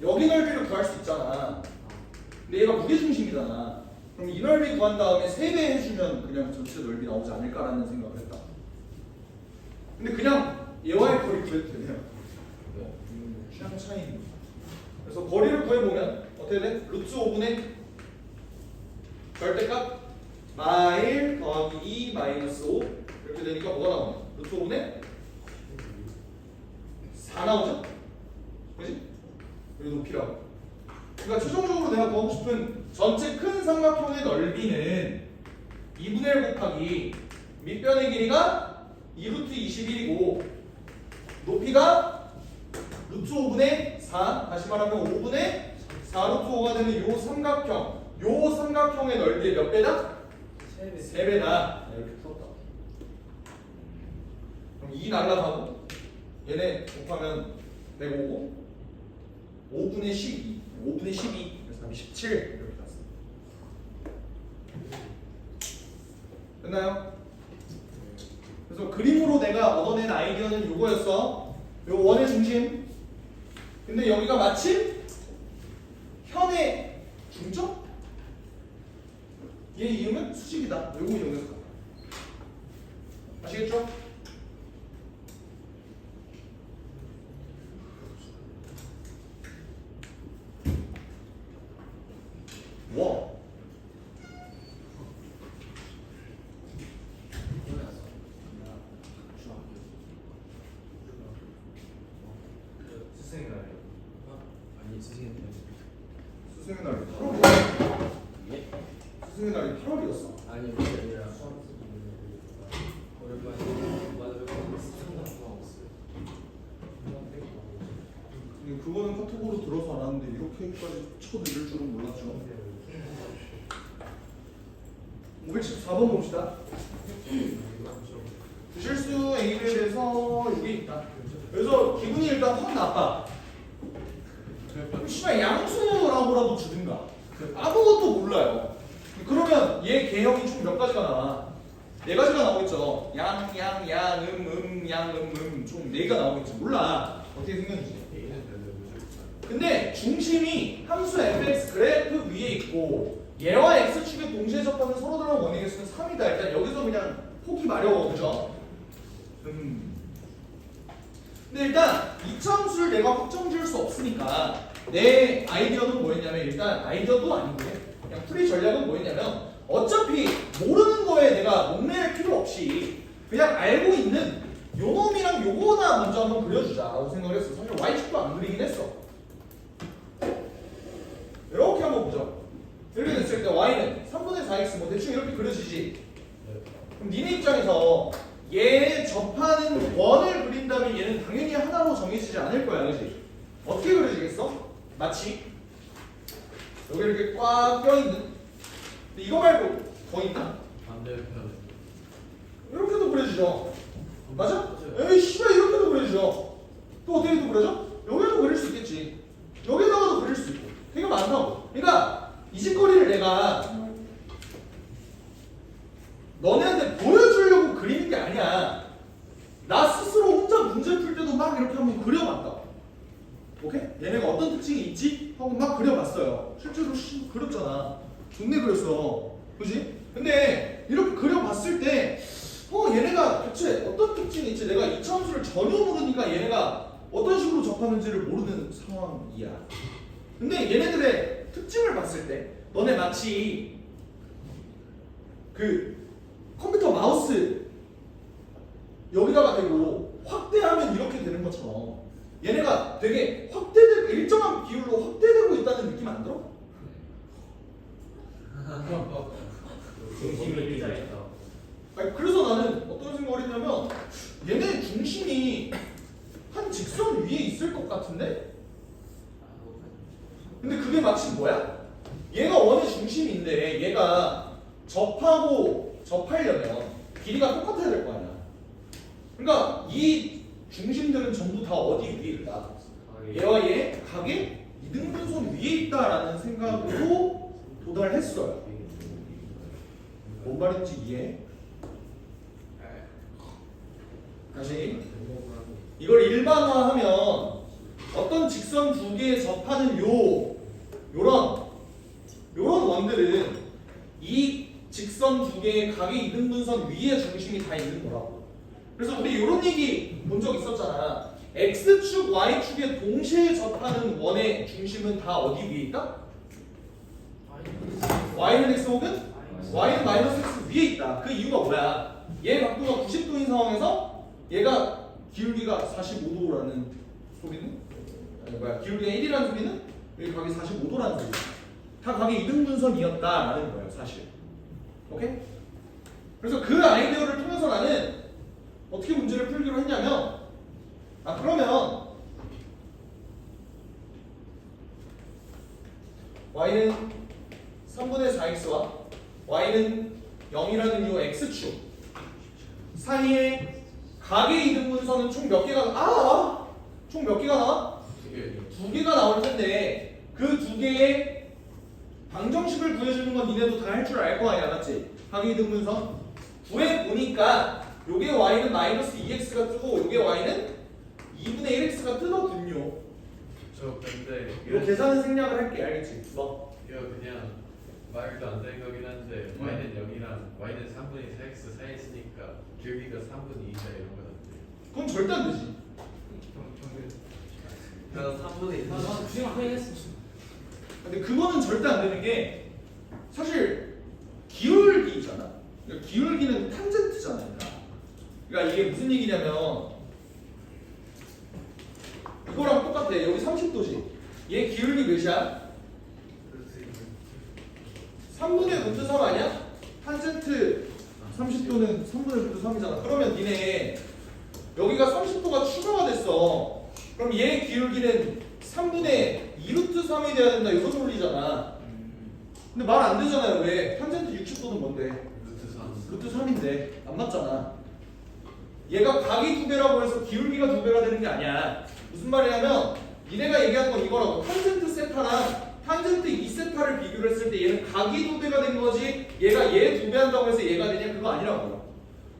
A: 여기 넓이를 구할 수 있잖아. 근데 얘가 무게중심이잖아. 그럼 이 넓이 구한 다음에 3배 해주면 그냥 전체 넓이 나오지 않을까라는 생각을 했다. 근데 그냥 얘와의 거리 구해도 되네요. 취향 차이입니다. 그래서 거리를 구해보면 어떻게 돼? 루트 5분의 절대값 마일 더하기 2 마이너스 5 이렇게 되니까 뭐가 나오냐? 루트 5분의 4 나오죠? 그지? 여기 높이라고. 그러니까 최종적으로 내가 구하고 싶은 전체 큰 삼각형의 넓이는 2분의 1 곱하기 밑변의 길이가 2루트 21이고 높이가 루트 5분의 4 다시 말하면 5분의 4루트 5가 되는 요 삼각형의 넓이의 몇 배다? 3배다. 이렇게 풀었다. 그럼 2 날라가고 얘네 곱하면 105고 5분의 12 5분의 12 그래서 답이 17 이렇게 났어. 됐나요? 그래서 그림으로 내가 얻어낸 아이디어는 요거였어. 요 원의 중심. 근데 여기가 마침 현의 중점? 얘 이음은 수직이다. 요거 이용해서 가. 아시겠죠? 와.
D: 스승이 나요.
C: 아니 선생님
A: 스승의 날이 8월이었어. 스승의 날이 8월이었어.
C: 아니 그게 아니라
D: 오랜만에 스승 나왔어요.
A: 근데 그거는 카톡으로 들어서 알았는데 이렇게까지 쳐드릴 줄은 몰랐죠. 514번 봅시다. 실수 A에 대해서 이게 있다. 그래서 기분이 일단 확 나빠. 그럼 씨발 양수라고라도 주든가. 아무것도 몰라요. 그러면 얘 개형이 총 몇 가지가 나와? 4가지가 나오고 있죠. 양, 총 4개가 나오고 있지. 몰라. 어떻게 생겼는지. 근데 중심이 함수 fx 그래프 위에 있고 얘와 x축에 동시에 접하는 서로 다른 원의 개수는 3이다. 일단 여기서 그냥 포기 마려워. 그죠? 근데 일단 이차함수를 내가 확정 지을 수 없으니까 내 아이디어는 뭐였냐면 일단 아이디어도 아니고 그냥 풀이 전략은 뭐였냐면 어차피 모르는 거에 내가 목매일 필요 없이 그냥 알고 있는 요 놈이랑 요거나 먼저 한번 그려주자라고 생각을 했어. 사실 y축도 안 그리긴 했어. 이렇게 한번 보죠. 이렇게 됐을 때 y는 3분의 4x 뭐 대충 이렇게 그려지지. 그럼 니네 입장에서 얘 접하는 원을 그린다면 얘는 당연히 하나로 정해지지 않을 거야. 그렇지? 어떻게 그려지겠어? 마치 여기 이렇게 꽉 껴있는. 근데 이거 말고 더 있나?
C: 반대편
A: 이렇게도 그려지죠. 맞아? 에이 씨발 이렇게도 그려지죠. 또 어떻게 또 그려져? 여기도 그릴 수 있겠지. 여기다가도 그릴 수 있고. 되게 많다고. 그러니까 이 짓거리를 내가 너네한테 보여주려고 그리는 게 아니야. 나 스스로 혼자 문제 풀 때도 막 이렇게 한번 그려봤다. 오케이? 얘네가 어떤 특징이 있지? 하고 막 그려봤어요. 실제로 그렸잖아. 존내 그렸어. 그지? 근데 이렇게 그려봤을 때 얘네가 대체 어떤 특징이 있지? 내가 이차함수를 전혀 모르니까 얘네가 어떤 식으로 접하는지를 모르는 상황이야. 근데 얘네들의 특징을 봤을 때 너네 마치 그 컴퓨터 마우스 여기다가 대고 확대하면 이렇게 되는 것처럼 얘네가 되게 확대되고 일정한 비율로 확대되고 있다는 느낌 안 들어?
D: 중심이 일자리다.
A: 아니, 그래서 나는 어떤 생각을 했냐면 얘네 중심이 한 직선 위에 있을 것 같은데? 근데 그게 마치 뭐야? 얘가 원의 중심인데 얘가 접하고 접하려면 길이가 똑같아야 될 거 아니야. 그러니까 이 중심들은 전부 다 어디 위에 있다? 얘와 얘 각의 이등분선 위에 있다라는 생각으로 도달했어요. 뭔 말인지 이해? 다시 이걸 일반화하면 어떤 직선 두 개에 접하는 요런 원들은 이 직선 두 개의 각의 이등분선 위에 중심이 다 있는 거라고. 그래서 우리 이런 얘기 본 적 있었잖아. x축, y축에 동시에 접하는 원의 중심은 다 어디 위에 있다? y는 x 혹은 y는 마이너스 x 위에 있다. 그 이유가 뭐야? 얘 각도가 90도인 상황에서 얘가 기울기가 45도라는 소리는? 아니 뭐야, 기울기가 1이라는 소리는 여기 각이 45도라는 소리야. 다 각이 이등분선이었다라는 거예요, 사실. 오케이? 그래서 그 아이디어를 통해서 나는 어떻게 문제를 풀기로 했냐면, 그러면 y는 3분의 4x와 y는 0이라는 이 x축 사이에 각의 이등분선은 총 몇 개가 총 몇 개가 나와? 두 개가 나올 텐데 그 두 개의 방정식을 구해주는 건 니네도 다 할 줄 알 거 아니야, 맞지? 각의 이등분선 구해 보니까 요게 y는 마이너스 2x가 뜨고 요게 y는 2분의 1x가 뜨더군요.
C: 저 근데
A: 이거 계산은 생략을 할게, 알겠지? 뭐?
C: 이거 그냥 말도 안 되는 거긴 한데 y는 0이랑 y는 3분의 4x 사이에 있으니까 길기가 3분의 2다 이런 거 같아요.
A: 그건 절대 안 되지.
D: 그래서 3분의 2.
B: 나 그냥 하겠어.
A: 근데 그거는 절대 안 되는 게 사실 기울기잖아. 그러니까 기울기는 탄젠트잖아. 그러니까 이게 무슨 얘기냐면 이거랑 똑같아. 여기 30도지. 얘 기울기 몇이야? 3분의 루트 3 아니야? 탄젠트 30도는 3분의 루트 3이잖아. 그러면 니네 여기가 30도가 추가가 됐어. 그럼 얘 기울기는 3분의 2루트 3이 돼야 된다. 이런 논리잖아. 근데 말 안 되잖아요. 왜? 탄젠트 60도는 뭔데? 루트 3인데 안 맞잖아. 얘가 각이 2배라고 해서 기울기가 2배가 되는 게 아니야. 무슨 말이냐면 니네가 얘기하는 건 이거라고. 탄젠트 세타랑 탄젠트 2세타를 비교를 했을 때 얘는 각이 2배가 된 거지 얘가 얘 2배 한다고 해서 얘가 되냐? 그거 아니라고요.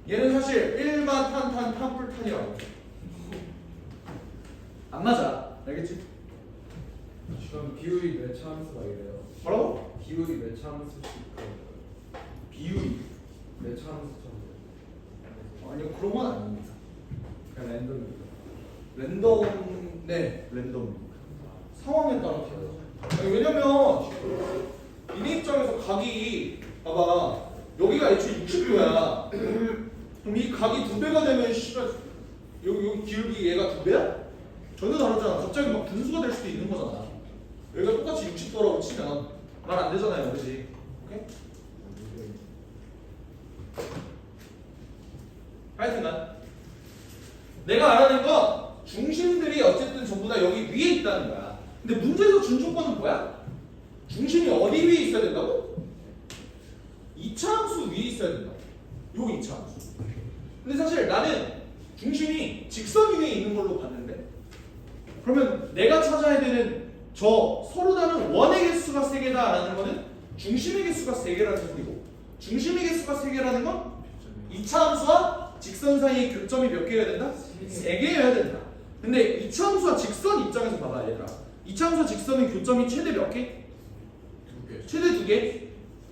A: 얘는 사실 1만 탄ful탄이라고. 안 맞아. 알겠지?
D: 그럼 비율이 몇 차함수가 이래요?
A: 뭐라고?
D: 비율이 몇 차함수씩
A: 비율이.
D: 몇 차함수처럼
A: 아니요, 그런 건 아닙니다.
D: 그냥 랜덤입니다.
A: 랜덤, 네, 랜덤. 상황에 따라 달라요. 아니, 왜냐면 니네 입장에서 각이 봐봐, 여기가 애초에 60도야. 그럼 이 각이 2배가 되면 씨발 여기 기울기 얘가 2배야? 전혀 다르잖아. 갑자기 막 분수가 될 수도 있는 거잖아. 여기가 똑같이 60도라고 치면 말 안 되잖아요, 그렇지? 오케이? 하여튼간 내가 알아낸 건 중심들이 어쨌든 전부 다 여기 위에 있다는 거야. 근데 문제에서 준 조건은 뭐야? 중심이 어디 위에 있어야 된다고? 2차 함수 위에 있어야 된다고. 요 2차 함수. 근데 사실 나는 중심이 직선 위에 있는 걸로 봤는데, 그러면 내가 찾아야 되는 저 서로 다른 원의 개수가 3개다라는 거는 중심의 개수가 3개라는 소리고, 중심의 개수가 3개라는 건 2차 함수와 직선 사이의 교점이 몇 개여야 된다? 3개여야 된다. 근데 2차 함수와 직선 입장에서 봐봐, 얘들아. 2차 함수와 직선은 교점이 최대 몇 개?
C: 2개.
A: 최대 2개?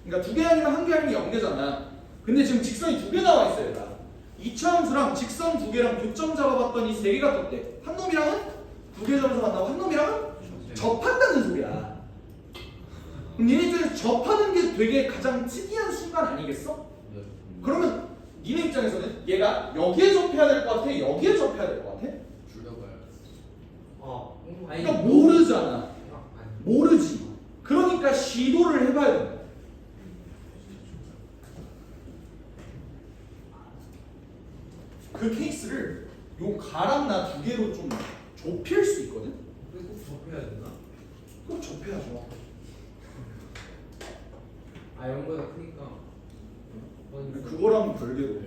A: 그러니까 2개 아니면 1개 아니면 0개잖아. 근데 지금 직선이 2개 나와 있어요, 얘들아. 2차 함수랑 직선 2개랑 교점 잡아봤더니 3개가 떴대. 한 놈이랑은 2개 점에서 만나고 한 놈이랑은 접한다는 소리야. 그럼 얘네 중에서 접하는 게 되게 가장 특이한 순간 아니겠어?
C: 네.
A: 그러면 니네 입장에서는 얘가 여기에 접해야 될 것 같아? 여기에 접해야 될 것 같아?
C: 둘 다 봐요.
A: 그러니까 모르잖아.
B: 아니.
A: 모르지. 그러니까 시도를 해봐야 된다. 그 케이스를 요 가랑 나 두 개로 좀 좁힐 수 있거든?
D: 근데 꼭 접해야 되나?
A: 꼭 좁혀야죠.
D: 아 0보다 크니까.
A: 그거랑 별개로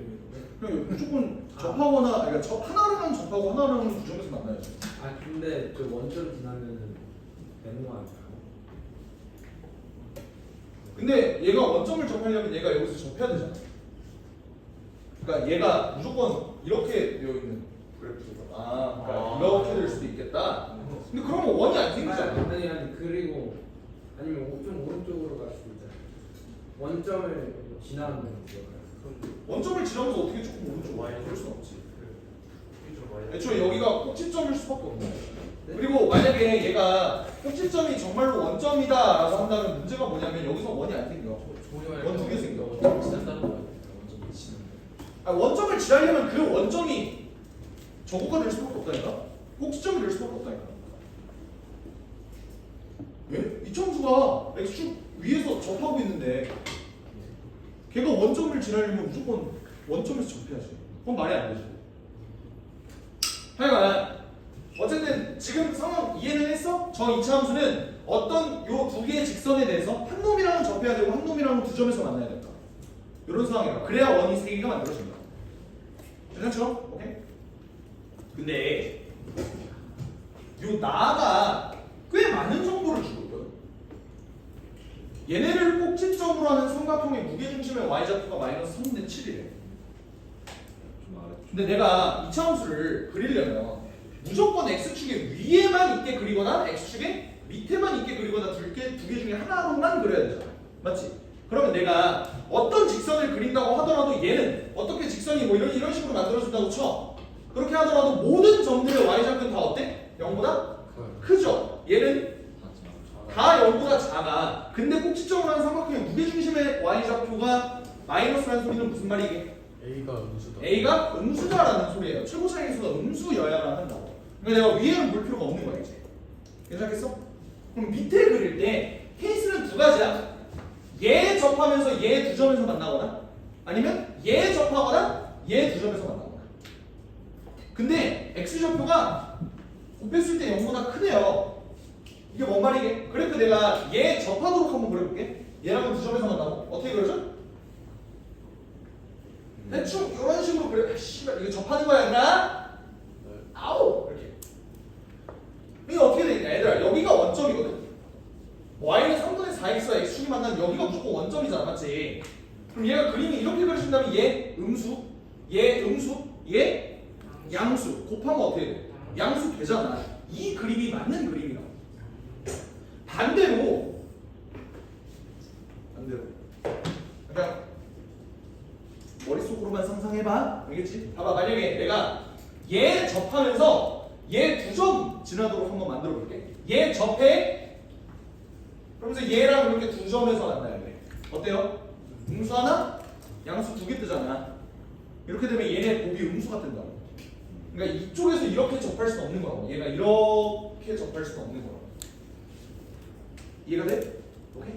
A: 그냥 무조건 접하거나 그러니까 하나랑은 접하고 하나랑은 구점에서 만나야죠.
D: 아 근데 저 원점 지나면은 되는 거 아닐까요?
A: 근데 얘가 원점을 접하려면 얘가 여기서 접해야 되잖아. 그러니까 얘가 무조건 이렇게 되어 있는 그래프가 그러니까 이렇게 될 수도 있겠다. 근데 그러면 원이 안 생기잖아.
D: 아니 그리고 아니면 좀 오른쪽으로 갈 수도 있잖아요. 원점을 지나는 거죠.
A: 원점을 지나면서 어떻게 조금 오른쪽 와야 그럴 순 없지.
C: 좀 와야
A: 애초에 여기가 꼭지점일 수밖에 없네. 그리고 만약에 얘가 꼭지점이 정말로 원점이다라고 한다면 문제가 뭐냐면 여기서 원이 안 생겨. 원 두 개 생겨.
C: 지난다는 거 같아요. 완전 미치는 거.
A: 원점을 지나려면 그 원점이 저거가 될 수밖에 없다니까? 꼭지점이 될 수밖에 없다니까. 왜? 이점수가 x축 위에서 접하고 있는데 걔가 원점을 지나려면 무조건 원점에서 접해야지. 그건 말이 안 되지. 하여간 어쨌든 지금 상황 이해는 했어? 저 이차 함수는 어떤 요 두 개의 직선에 대해서 한 놈이랑은 접해야 되고 한 놈이랑은 두 점에서 만나야 된다. 이런 상황이라. 그래야 원이 세 개가 만들어진다. 괜찮죠? 오케이? 근데 요 나가 꽤 많은 정보를 주고 있거든. 얘네를 꼭지점으로 하는 삼각형의 무게중심의 y좌표가 마이너스 3분의 7이래. 근데 내가 이차 함수를 그리려면 무조건 x축의 위에만 있게 그리거나 x축의 밑에만 있게 그리거나 두 개 중에 하나로만 그려야 되잖아. 맞지? 그러면 내가 어떤 직선을 그린다고 하더라도 얘는 어떻게 직선이 뭐 이런 식으로 만들어진다고 쳐. 그렇게 하더라도 모든 점들의 y좌표는 다 어때? 0보다 크죠? 얘는 다 0보다 작아. 근데 꼭지점으로 하는 삼각형의 무게중심의 y좌표가 마이너스라는 소리는 무슨 말이게?
C: A가 음수다.
A: A가 음수다라는 소리예요. 최고차의 수가 음수여야만 한다고. 그러니까 내가 위에는 볼 필요가 없는 거야 이제. 괜찮겠어? 그럼 밑에 그릴 때 케이스는 두 가지야. 얘 접하면서 얘 두 점에서 만나거나 아니면 얘 접하거나 얘 두 점에서 만나거나. 근데 x좌표가 곱했을 때 0보다 크네요. 이게 뭔 말이게? 그래서 내가 얘 접하도록 한번 그려볼게. 얘랑은 두 점에서 만나고 어떻게 그려져? 대충 이런 식으로 그려. 아, 씨발 이거 접하는 거야 얘들아? 아우 이렇게. 이게 어떻게 되냐 얘들아? 여기가 원점이거든. y는 3분의 4x와 x축이 만나면 여기가 무조건 원점이잖아, 맞지? 그럼 얘가 그림이 이렇게 그려진다면 얘 음수, 얘 음수, 얘 양수 곱하면 어떻게 돼? 양수 되잖아. 이 그림이 맞는 그림이라고. 반대로 그러니까 머릿속으로만 상상해봐. 알겠지? 봐봐. 만약에 내가 얘 접하면서 얘 두 점 지나도록 한번 만들어 볼게. 얘 접해. 그러면서 얘랑 이렇게 두 점에서 만나야 돼. 어때요? 음수 하나, 양수 두 개 뜨잖아. 이렇게 되면 얘네 곱이 음수가 뜬다고. 그러니까 이쪽에서 이렇게 접할 수는 없는 거라고. 얘가 이렇게 접할 수는 없는 거라고. 이해가 돼? 오케이?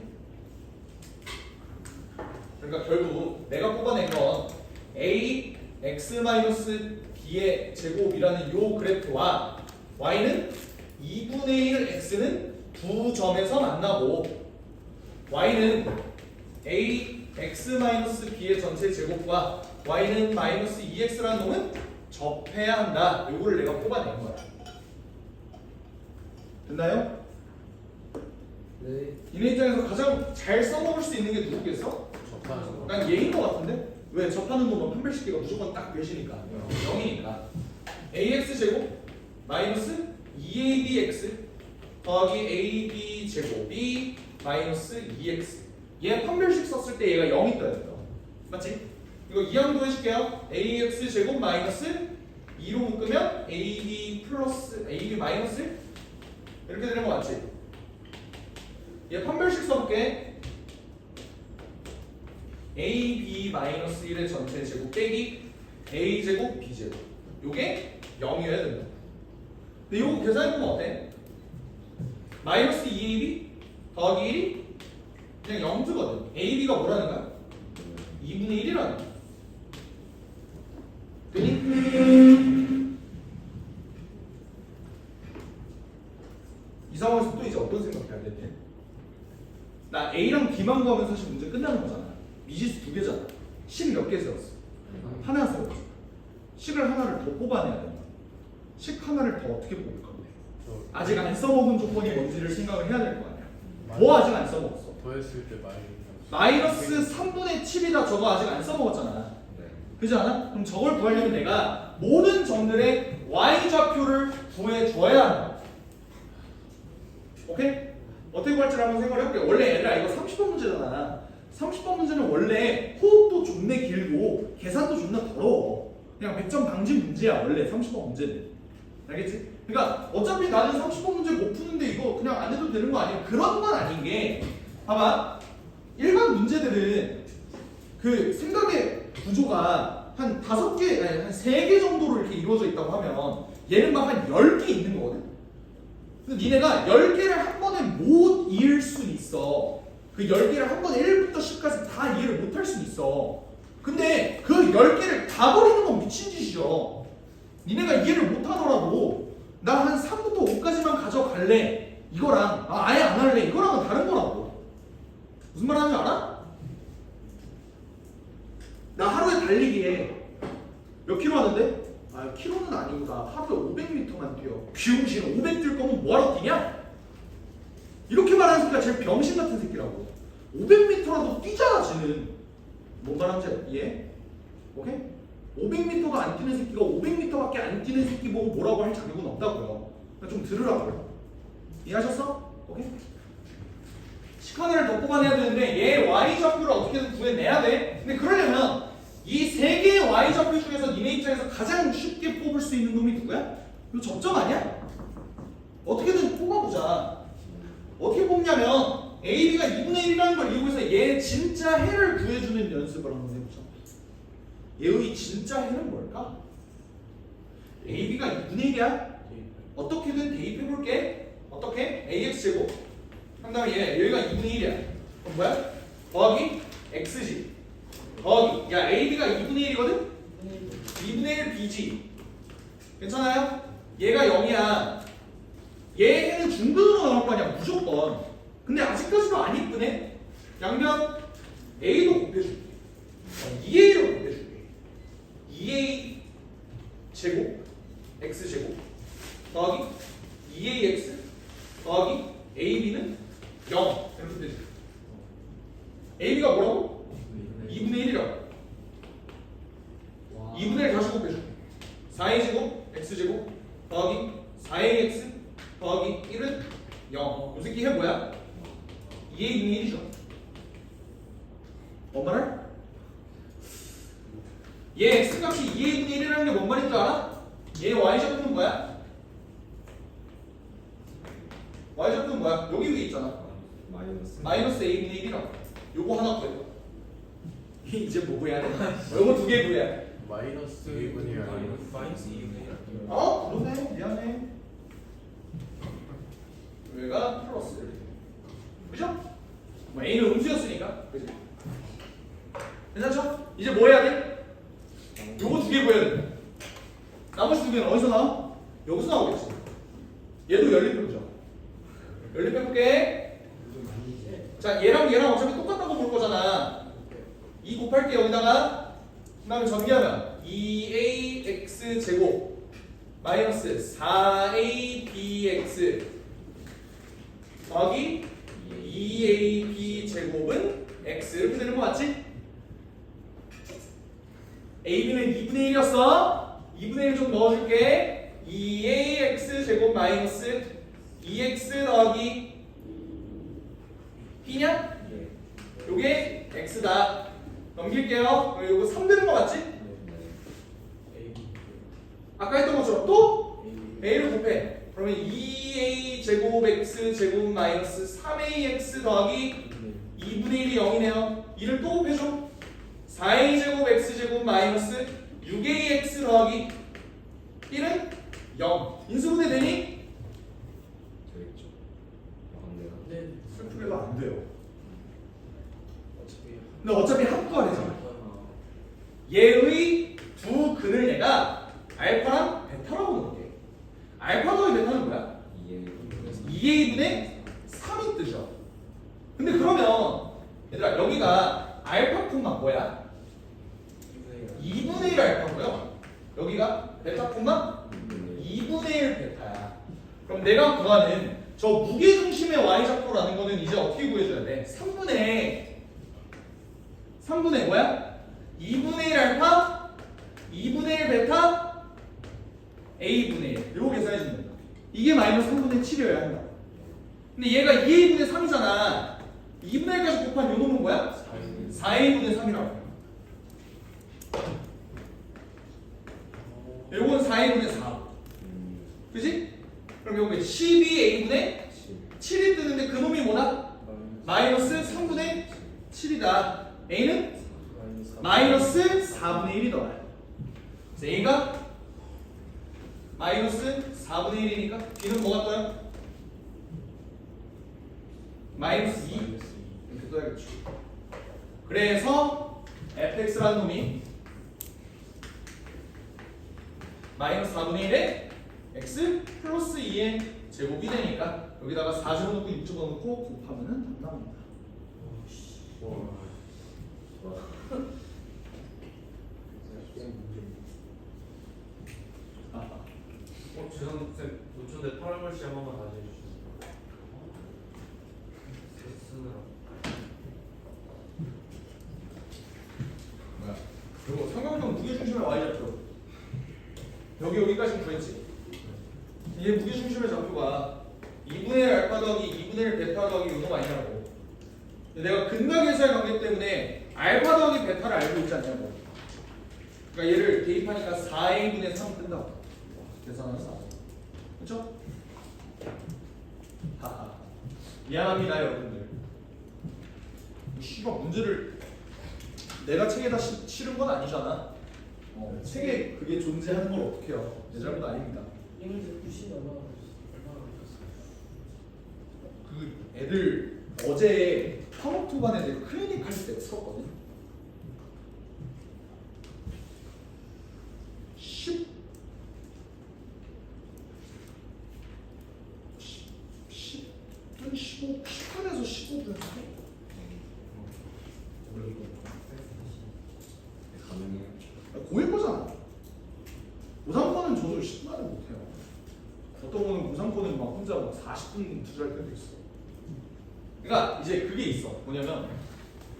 A: 그러니까 결국 내가 뽑아낸 건 a x-b의 제곱이라는 요 그래프와 y는 2분의 1 x는 두 점에서 만나고 y는 a x-b의 전체 제곱과 y는 마이너스 2x라는 놈은 접해야 한다. 요거를 내가 뽑아낸 거야. 됐나요?
D: 네.
A: 이네 입장에서 가장 잘 써먹을 수 있는 게 누구겠어?
C: 접하는 거.
A: 난 얘인 것 같은데? 왜? 접하는 놈은 판별식기가 무조건 딱 몇이니까 0이니까 ax 제곱 마이너스 2abx 더하기 ab 제곱이 마이너스 2x. 얘 판별식 썼을 때 얘가 0이 떠야 돼요. 맞지? 이거 이항도 해줄게요. ax 제곱 마이너스 2로 묶으면 ab 플러스 ab 마이너스 이렇게 되는 거 맞지? 얘 판별식 써볼게. AB 마이너스 1의 전체 제곱 빼기 A 제곱 B 제곱. 요게 0이어야 된다. 근데 요거 계산해보면 어때? 마이너스 2AB 더하기 1이 그냥 0주거든. AB가 뭐라는 거야? 2분의 1이라는 거야. 되니? 이 상황에서 또 이제 어떤 생각해야 돼? 나 A랑 B만 구하면 사실 문제 끝나는 거잖아. 미지수 2개잖아. 식 몇 개 세웠어? 하나 세웠어. 식을 하나를 더 뽑아내야 된다. 식 하나를 더 어떻게 뽑을 건데? 아직 안 써먹은 조건이 뭔지를 생각을 해야 될 거 아니야. 뭐 아직 안 써먹었어?
C: 더했을 때
A: 마이너스 3분의 7이다. 저거 아직 안 써먹었잖아. 그렇지 않아? 그럼 저걸 구하려면 내가 모든 점들의 y좌표를 구해줘야 한다. 오케이? 어떻게 구할지를 한번 생각을 해볼게요. 원래 얘들아 이거 30번 문제잖아. 30번 문제는 원래 호흡도 존내 길고 계산도 존나 더러워. 그냥 100점 방지 문제야 원래 30번 문제는. 알겠지? 그러니까 어차피 나는 30번 문제 못 푸는데 이거 그냥 안 해도 되는 거 아니야? 그런 건 아닌 게 봐봐. 일반 문제들은 그 생각의 구조가 한 5개, 아니 한 3개 정도로 이렇게 이루어져 있다고 하면 얘는 막 한 10개 있는 거거든? 근데 니네가 10개를 한 번에 못 이을 수는 있어. 그 10개를 한 번에 1부터 10까지 다 이해를 못 할 수는 있어. 근데 그 10개를 다 버리는 건 미친 짓이죠. 니네가 이해를 못 하더라도 나 한 3부터 5까지만 가져갈래 이거랑 아예 안 할래 이거랑은 다른 거라고. 무슨 말 하는지 알아? 나 하루에 달리기에 몇 킬로 하는데? 아 킬로는 아니고 나 하루에 500m만 뛰어. 비용신 500 뛸 거면 뭐하러 뛰냐? 이렇게 말하는 새끼가 제일 병신 같은 새끼라고. 500m라도 뛰잖아 쟤는. 뭔 말하는지 이해해? 오케이? 500m가 안 뛰는 새끼가 500m밖에 안 뛰는 새끼 보고 뭐라고 할 자격은 없다고요. 그러니까 좀 들으라고요. 이해하셨어? 오케이? 식 하나를 더 뽑아내야 되는데 얘 y좌표를 어떻게든 구해내야 돼. 근데 그러려면 이 3개의 y좌표 중에서 니네 입장에서 가장 쉽게 뽑을 수 있는 놈이 누구야? 이거 접점 아니야? 어떻게든 뽑아보자. 어떻게 뽑냐면 AB가 2분의 1이라는 걸 이용해서 얘 진짜 해를 구해주는 연습을 한번 해보자. 얘의 진짜 해는 뭘까? AB가 2분의 1이야? 어떻게든 대입해볼게. 어떻게? AX제곱 한 다음에 얘가 2분의 1이야. 그럼 뭐야? 더하기 X지. 더하기 야 AB가 2분의 1이거든? 2분의 1 B지. 괜찮아요? 얘가 0이야. 얘 해는 중근으로 나올 거 아니야 무조건. 근데 아직까지도 안 이쁘네. 양변 A도 곱해줄게. 2A로 곱해줄게. 2A 제곱 X제곱 더하기 2AX 더하기 AB는 0 이렇게 되죠. AB가 뭐라고? 2분의 1이라고. 2분의 1 다시 곱해줄게. 4A 제곱 X제곱 더하기 4AX 더하기 1은 0. 이 새끼 해 뭐야? 2A 2분의 1이죠. 뭔 말을? 얘 X값이 2A 2분의 1이라는 게 뭔 말인 줄 알아? 얘 Y좌표는 뭐야? Y좌표는 뭐야? 여기 위에 있잖아. 마이너스 A분의 1이라고. 요거 하나 구해. 이제 뭐 구해야 돼? 요거 2개 구해야 돼.
C: 마이너스 2분이 아니고
B: 마이너스 2분의 1.
A: 그러네. 미안해. 얘가 플러스. 그죠? 뭐 A는 음수였으니까. 그지? 괜찮죠? 이제 뭐 해야 돼? 요거 2개 구해야 돼. 나머지 2개는 어디서 나와? 여기서 나오겠지. 얘도 연립해보자. 연립해볼게. 자, 얘랑 얘랑 어차피 똑같다고 볼 거잖아. 2 곱할게 여기다가. 그 다음에 전개하면 2ax 제곱 마이너스 4abx 더하기 2ab 제곱은 x 이렇게 되는 거 맞지? ab는 2분의 1이었어. 2분의 1 좀 넣어줄게. 2ax 제곱 마이너스 2x 더하기 p냐? 요게 x다. 넘길게요. 요거 3 되는 거 맞지? 아까 했던 것처럼 또 a를 곱해. 그러면 2a 제곱 x 제곱 마이너스 3ax 더하기 2분의 1이 0이네요. 2를 또 곱해줘. 4a제곱 x제곱 마이너스 6ax 더하기 1은 0. 인수분해 되니?
D: 되겠죠. 안 돼요.
B: 네.
A: 슬프게도 안 돼요.
B: 어차피
A: 근데 어차피 합과래잖아. 얘의 두 근을 내가 알파랑 베타라고 놓을게. 알파 더하기 베타는 뭐야? 2a분의 3이 뜨죠. 근데 그러면 얘들아 여기가 알파 콤마 뭐야? 2분의 1 알파고요. 여기가 베타 콤마 2분의 1 베타야. 그럼 내가 구하는 저 무게중심의 y좌표라는 거는 이제 어떻게 구해줘야 돼? 3분의 뭐야? 2분의 1 알파 2분의 1 베타 a분의 1 요거 계산해주면 된다. 이게 마이너스 3분의 7이어야 한다. 근데 얘가 2a분의 3이잖아. 2분의 1까지 곱한 요 놈은 뭐야? 4a분의 3이라고. 요건 4a분의 4. 그지? 그럼 요거 12a분의 7이 뜨는데 그 놈이 뭐다? 마이너스 3분의 7이다. a는 마이너스 4분의 1이더라. 그래서 a가 마이너스 4분의 1이니까 b는 뭐가 떠요? 마이너스 2 이렇게 떠야겠죠. 그래서 fx라는 놈이 마이너스 4분의 1에 x 플러스 2의 제곱이 되니까 여기다가 4 집어넣고 6 집어넣고 곱하면은 답 나옵니다.
C: 죄송합니다. 쌤, 노천대 8월 시 한 번만 다시 해주시죠. 쓰느라.
A: 뭐야? 그리고 삼각형 무게중심의 y좌표 여기까지 구했지. 이게 무게중심의 좌표가 2분의 1 알파 더하기 2분의 1 베타 더하기 요놈 아니냐고. 내가 근각에서의 관계 때문에 알파 더하기 베타를 알고 있지 않냐고. 그러니까 얘를 대입하니까 4a분의 3 뜬다고. 계산하면서. 그렇죠? 하하. 미안합니다 여러분들. 씨발 문제를 내가 책에다 실은 건 아니잖아. 책에 그게 존재하는 걸 어떻게 해요? 내 잘못 아닙니다.
B: 이문제 푸신 얼마나 걸렸어요?
A: 그 애들 어제 화목토반에 내가 클리닉 할 때 썼거든. 10분에서 15분 고1 거잖아. 고3 거는 저도 10분만에 못해요. 어떤 거는 고3 거는 막 혼자 막 40분 투자할 때도 있어. 그러니까 이제 그게 있어. 뭐냐면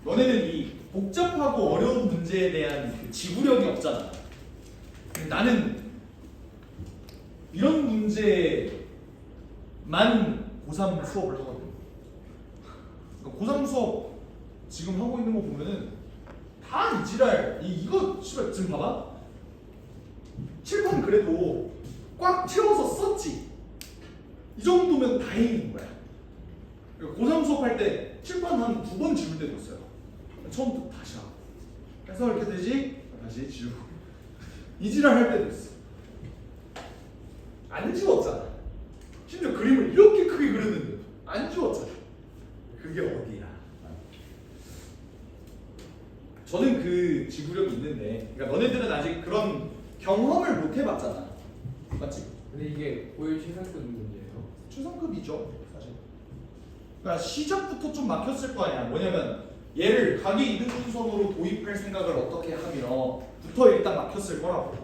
A: 너네는 이 복잡하고 어려운 문제에 대한 그 지구력이 없잖아. 근데 나는 이런 문제만 고3 수업을 하거든. 그러니까 고3 수업 지금 하고 있는 거 보면은 다 이지랄. 이거 씨발 지금 봐봐. 칠판 그래도 꽉 채워서 썼지. 이 정도면 다행인 거야. 그러니까 고3 수업할 때 칠판 한 2번 지울 때도 있어요. 처음부터 다시 하고. 그래서 이렇게 되지? 다시 지우고. 이지랄 할 때도 있어. 안 지웠잖아. 심지어 그림을 이렇게 크게 그렸는데 안 지웠잖아. 그게 어디야? 저는 그 지구력이 있는데, 그러니까 너네들은 아직 그런 경험을 못 해봤잖아. 맞지?
D: 근데 이게 고1 최상급 문제예요.
A: 최상급이죠, 사실. 그러니까 시작부터 좀 막혔을 거 아니야. 뭐냐면 얘를 각의 이등분선으로 도입할 생각을 어떻게 하면부터 일단 막혔을 거라고.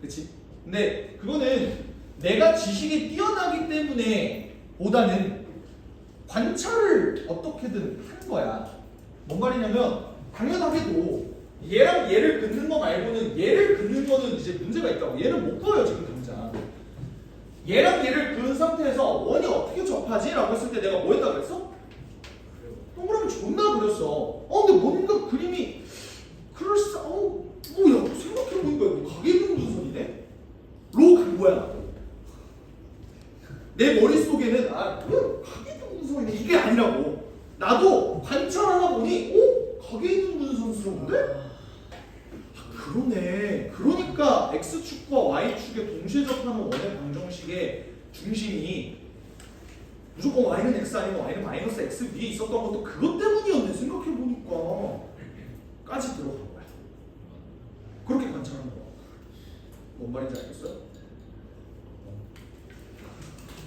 A: 그치? 근데 그거는 내가 지식이 뛰어나기 때문에 보다는 관찰을 어떻게든 한 거야. 뭔 말이냐면 당연하게도 얘랑 얘를 긋는 거 말고는 얘를 긋는 거는 이제 문제가 있다고. 얘는 못 그어요 지금 당장. 얘랑 얘를 그은 상태에서 원이 어떻게 접하지? 라고 했을 때 내가 뭐 했다고 그랬어? 동그라미 존나 그렸어. 근데 뭔가 그림이 뭐야 생각해보니까 이거 각이등분선이네? 로 간 거야. 내 머릿속에는 그냥 각이등분선이네 이게 아니라고. 나도 관찰하다 보니 각이등분선스러운데? 그래? 그러네. 그러니까 x축과 y축의 동시에 접하는 원의 방정식의 중심이 무조건 y는 x 아니면 y는 마이너스 x 위에 있었던 것도 그것 때문이었네. 생각해보니까 까지 들어간 거야. 그렇게 관찰한 거야. 뭔 말인지 알겠어요?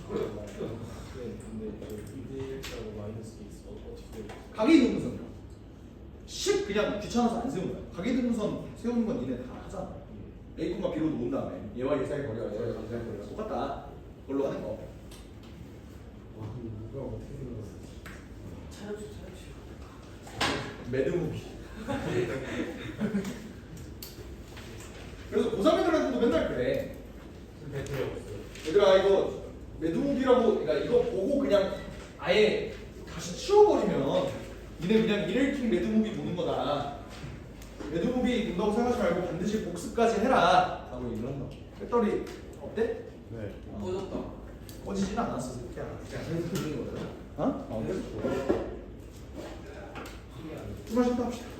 B: 근데 저 2대1하고 마이너스 x 어떻게
A: 각이등분선이요. 10 그냥 귀찮아서 안 세우는 거야. 각이등분선 세우는 건 니네 다 하잖아. A, B로 놓은 다음에 얘와 얘 사이 거리가 얘와 얘 사이 거리가 똑같다. 그걸로 하는 거.
D: 와 근데 누가 어떻게 생각했어?
B: 차려줘.
A: 매드무비. 그래서 고3 애들한테도 맨날 그래.
C: 배틀이 없어요.
A: 얘들아 이거 매드무비라고 그러니까 이거 보고 그냥 아예 다시 치워버리면 니네 그냥 이레이팅 매드무비 보는 거다. 매드무비 본다고 생각하지 말고 반드시 복습까지 해라 라고 얘기를 한다. 배터리 어때?
C: 네.
B: 꺼졌다.
A: 꺼지진 않았어 새끼야.
D: 계속 들리는 거예요?
A: 어? 계속 좀 마셨다 합시다.